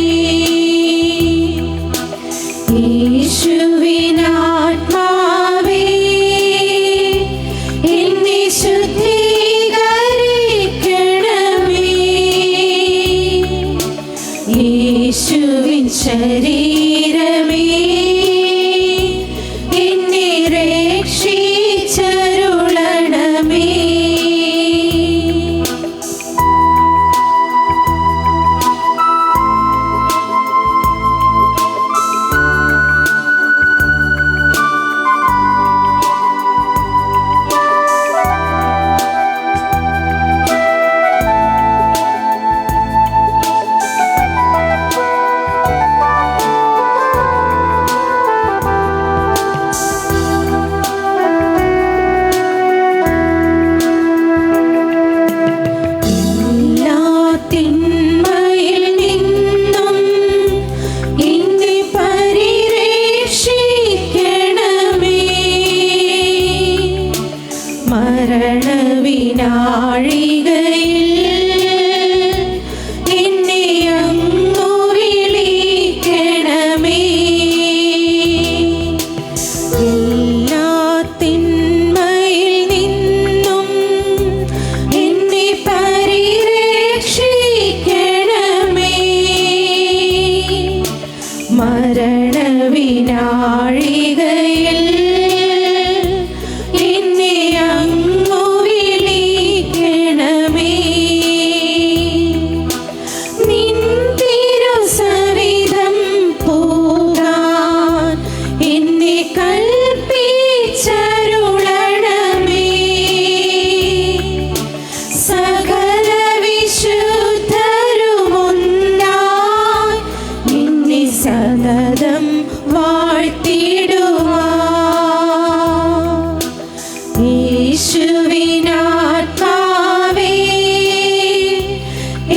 യേശുവിനാത്മാവേ എന്നെ ശുദ്ധീകരിക്കണമേ. യേശുവിൻ ശരീരമേ എന്നെ രക്ഷിച്ചരുളണമേ. എല്ലാ തിന്മയിൽ നിന്നും എന്നെ പരിരക്ഷിക്കണമേ. മരണവിനാഴികയിൽ എന്നെ അങ്ങു വിളിക്കണമേ. എല്ലാ തിന്മയിൽ നിന്നും എന്നെ പരിരക്ഷിക്കണമേ. മരണവിനാഴികയിൽ എന്നെ അങ്ങു വിളിക്കണമേ. നിൻ തിരുസവിധം പോകാൻ എന്നെ കൽപ്പിച്ചരുളണമേ. സകല വിശുദ്ധരുമൊന്നായി നിന്നെ സതതം വാഴ്ത്തിടുവാൻ. യേശുവിനാത്മാവേ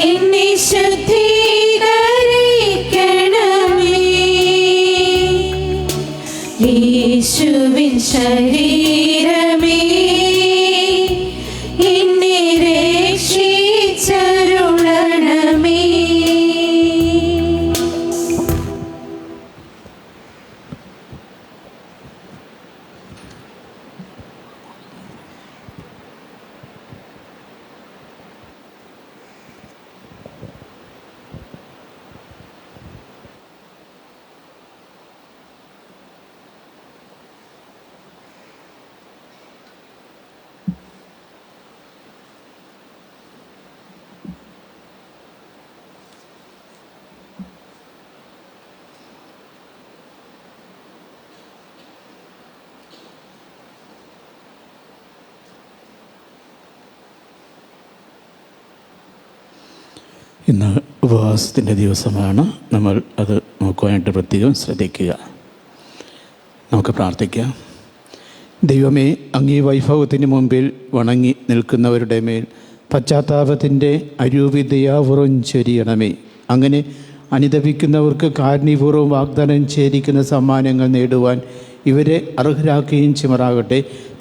എന്നെ ശുദ്ധീകരിക്കണമേ. യേശുവിൻ ശരീരമേ എന്നെ രക്ഷിച്ചരുളണമേ. ഇന്ന് ഉപവാസത്തിൻ്റെ ദിവസമാണ്. നമ്മൾ അത് നോക്കുവാനായിട്ട് പ്രത്യേകം ശ്രദ്ധിക്കുക. നമുക്ക് പ്രാർത്ഥിക്കാം. ദൈവമേ, അങ്ങേ വൈഭവത്തിന് മുമ്പിൽ വണങ്ങി നിൽക്കുന്നവരുടെ മേൽ പശ്ചാത്താപത്തിൻ്റെ അരൂപിതയാവുറം ചൊരിയണമേ. അങ്ങനെ അനുദപിക്കുന്നവർക്ക് കാരുണ്യപൂർവ്വം വാഗ്ദാനം ചെയ്തിരിക്കുന്ന സമ്മാനങ്ങൾ നേടുവാൻ ഇവരെ അർഹരാക്കുകയും ചെയ്യുമാറാകട്ടെ.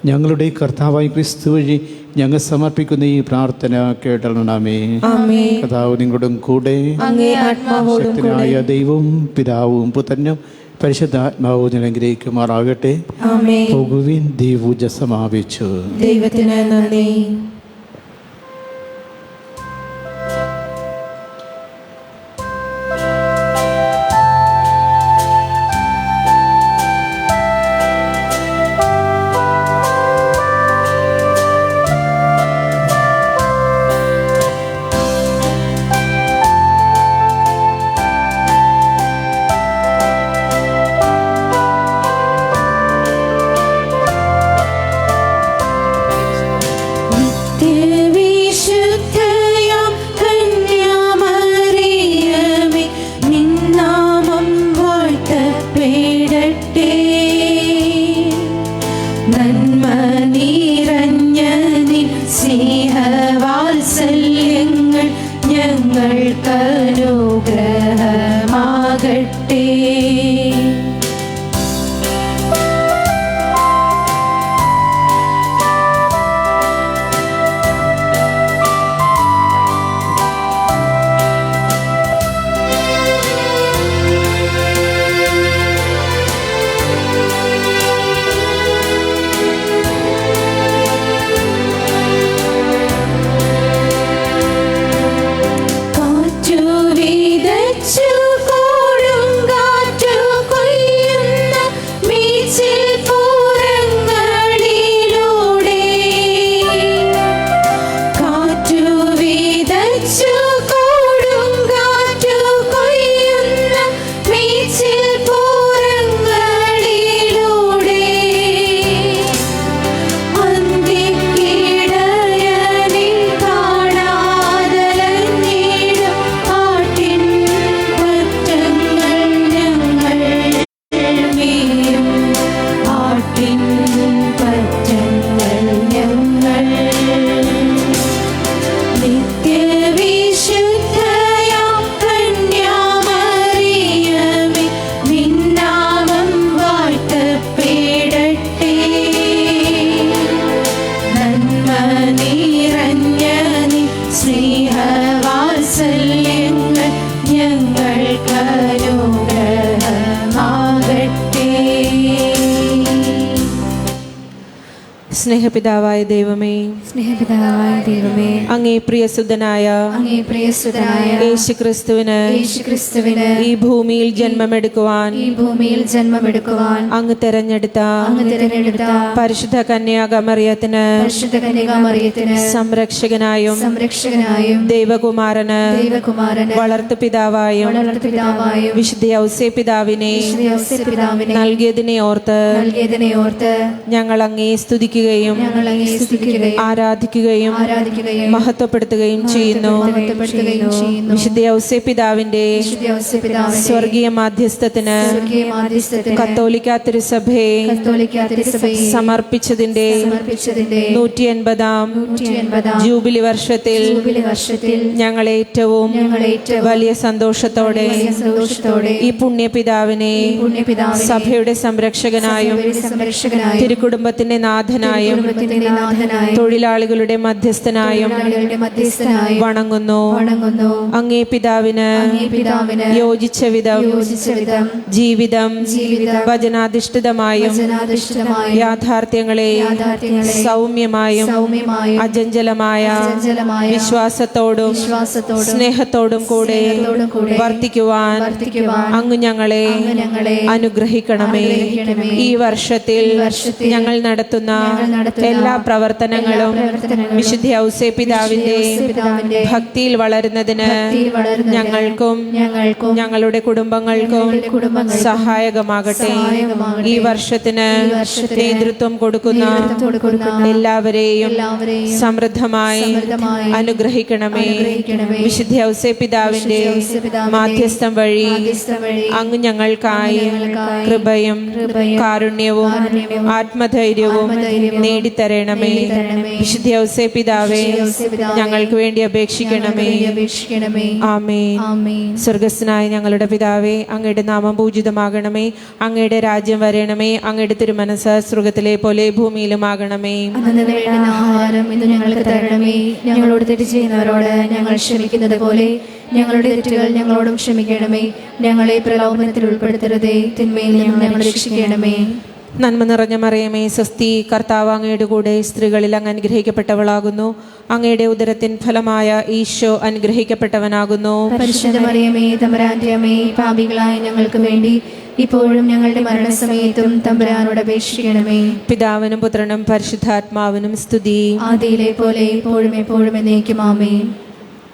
ഞങ്ങളുടെ കർത്താവായ ക്രിസ്തു വഴി ഞങ്ങൾ സമർപ്പിക്കുന്ന ഈ പ്രാർത്ഥന കേട്ടണമേ. കർത്താവ് നിങ്ങളുടെ കൂടെ. ശക്തനായ ദൈവവും പിതാവും പുത്രനും പരിശുദ്ധാത്മാവും അനുഗ്രഹിക്കുമാറാകട്ടെ. പോകുവിൻ, ദൈവപൂജ സമാപിച്ചു. ദൈവത്തിന് നന്ദി. സ്നേഹപിതാവായ ദൈവമേ, അങ്ങേ പ്രിയസുതനായ യേശുക്രിസ്തുവിന് ഈ ഭൂമിയിൽ ജന്മമെടുക്കുവാൻ അങ്ങ് തെരഞ്ഞെടുത്ത പരിശുദ്ധ കന്യാകമറിയത്തിന് സംരക്ഷകനായും ദൈവകുമാരന് വളർത്തുപിതാവായും വിശുദ്ധ ഔസേപ്പിതാവിനെ നൽകിയതിനെ ഓർത്ത് ഞങ്ങൾ അങ്ങേ സ്തുതിക്കുകയും ആരാധിക്കുകയും മഹത്വപ്പെടുത്തുകയും ചെയ്യുന്നു. വിശുദ്ധ ഔസേപ്പിതാവിന്റെ സ്വർഗീയ മാധ്യസ്ഥത്തിന് കത്തോലിക്ക തിരുസഭയെ സമർപ്പിച്ചതിന്റെ 180-ാം ജൂബിലി വർഷത്തിൽ ഞങ്ങൾ ഏറ്റവും വലിയ സന്തോഷത്തോടെ ഈ പുണ്യപിതാവിനെ സഭയുടെ സംരക്ഷകനായും തിരുക്കുടുംബത്തിന്റെ നാഥനായും തൊഴിലാളികളുടെ മധ്യസ്ഥനായും വണങ്ങുന്നു. അങ്ങേ പിതാവിന് യോജിച്ച വിധം ജീവിതം വചനാധിഷ്ഠിതമായും യാഥാർത്ഥ്യങ്ങളെ സൗമ്യമായും അചഞ്ചലമായ വിശ്വാസത്തോടും സ്നേഹത്തോടും കൂടെ വർത്തിക്കുവാൻ അങ്ങ് ഞങ്ങളെ അനുഗ്രഹിക്കണമേ. ഈ വർഷത്തിൽ ഞങ്ങൾ നടത്തുന്ന എല്ലാ പ്രവർത്തനങ്ങളും വിശുദ്ധ ഔസേപ്പിതാവിന്റെ ഭക്തിയിൽ വളരുന്നതിന് ഞങ്ങൾക്കും ഞങ്ങളുടെ കുടുംബങ്ങൾക്കും സഹായകമാകട്ടെ. ഈ വർഷത്തിന് നേതൃത്വം കൊടുക്കുന്ന എല്ലാവരെയും സമൃദ്ധമായി അനുഗ്രഹിക്കണമേ. വിശുദ്ധ ഔസേപ്പിതാവിന്റെ മാധ്യസ്ഥം വഴി അങ്ങ് ഞങ്ങൾക്കായി കൃപയും കാരുണ്യവും ആത്മധൈര്യവും നേടിത്തരണമേ. വിശുദ്ധ ഔസേ പിതാവേ, ഞങ്ങൾക്ക് വേണ്ടി അപേക്ഷിക്കണമേ. ആമേൻ. സ്വർഗസ്ഥനായ ഞങ്ങളുടെ പിതാവേ, അങ്ങയുടെ നാമം പൂജിതമാകണമേ. അങ്ങയുടെ രാജ്യം വരണമേ. അങ്ങയുടെ തിരുമനസ് സ്വർഗത്തിലെ പോലെ ഭൂമിയിലുമാകണമേ. അന്നു വേണ്ട ആഹാരം ഇന്ന് ഞങ്ങൾക്ക് തരണമേ. ഞങ്ങളോട് തെറ്റ് ചെയ്യുന്നവരോട് ഞങ്ങൾ ക്ഷമിക്കുന്നത് പോലെ ഞങ്ങളുടെ തെറ്റുകൾ ഞങ്ങളോടും ക്ഷമിക്കണമേ. ഞങ്ങളെ പ്രലോഭനത്തിൽ ഉൾപ്പെടുത്തരുതേ, തിന്മയിൽ നിന്ന് ഞങ്ങളെ രക്ഷിക്കണമേ. നന്മ നിറഞ്ഞ മറിയമേ, സ്വസ്തി, കർത്താവ് അങ്ങയുടെ കൂടെ സ്ത്രീകളിൽ അങ്ങ് അനുഗ്രഹിക്കപ്പെട്ടവളാകുന്നു. അങ്ങയുടെ ഉദരത്തിൻ ഫലമായ ഈശോ അനുഗ്രഹിക്കപ്പെട്ടവനാകുന്നു. പരിശുദ്ധ മറിയമേ, തമ്പുരാന്റെ അമ്മേ, പാപികളായ ഞങ്ങൾക്ക് വേണ്ടി ഇപ്പോഴും ഞങ്ങളുടെ മരണസമയത്തും തമ്പുരാനോട് അപേക്ഷിക്കണമേ. പിതാവിനും പുത്രനും പരിശുദ്ധാത്മാവിനും സ്തുതി. ആദിയിലെ പോലെ ഇപ്പോഴും എപ്പോഴും എന്നേക്കും ആമേൻ.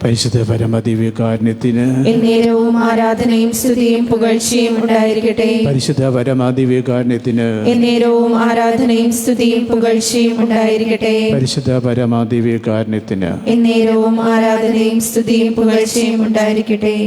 പരിശുദ്ധ പരമദിവ്യകാരുണ്യത്തിന് എന്നേരവും ആരാധനയും സ്തുതിയും പുകഴ്ചയും ഉണ്ടായിരിക്കട്ടെ. പരിശുദ്ധ പരമദിവ്യകാരുണ്യത്തിന് എന്നേരവും ആരാധനയും സ്തുതിയും പുകഴ്ചയും ഉണ്ടായിരിക്കട്ടെ. പരിശുദ്ധ പരമദിവ്യകാരുണ്യത്തിന് എന്നേരവും ആരാധനയും സ്തുതിയും പുകഴ്ചയും ഉണ്ടായിരിക്കട്ടെ.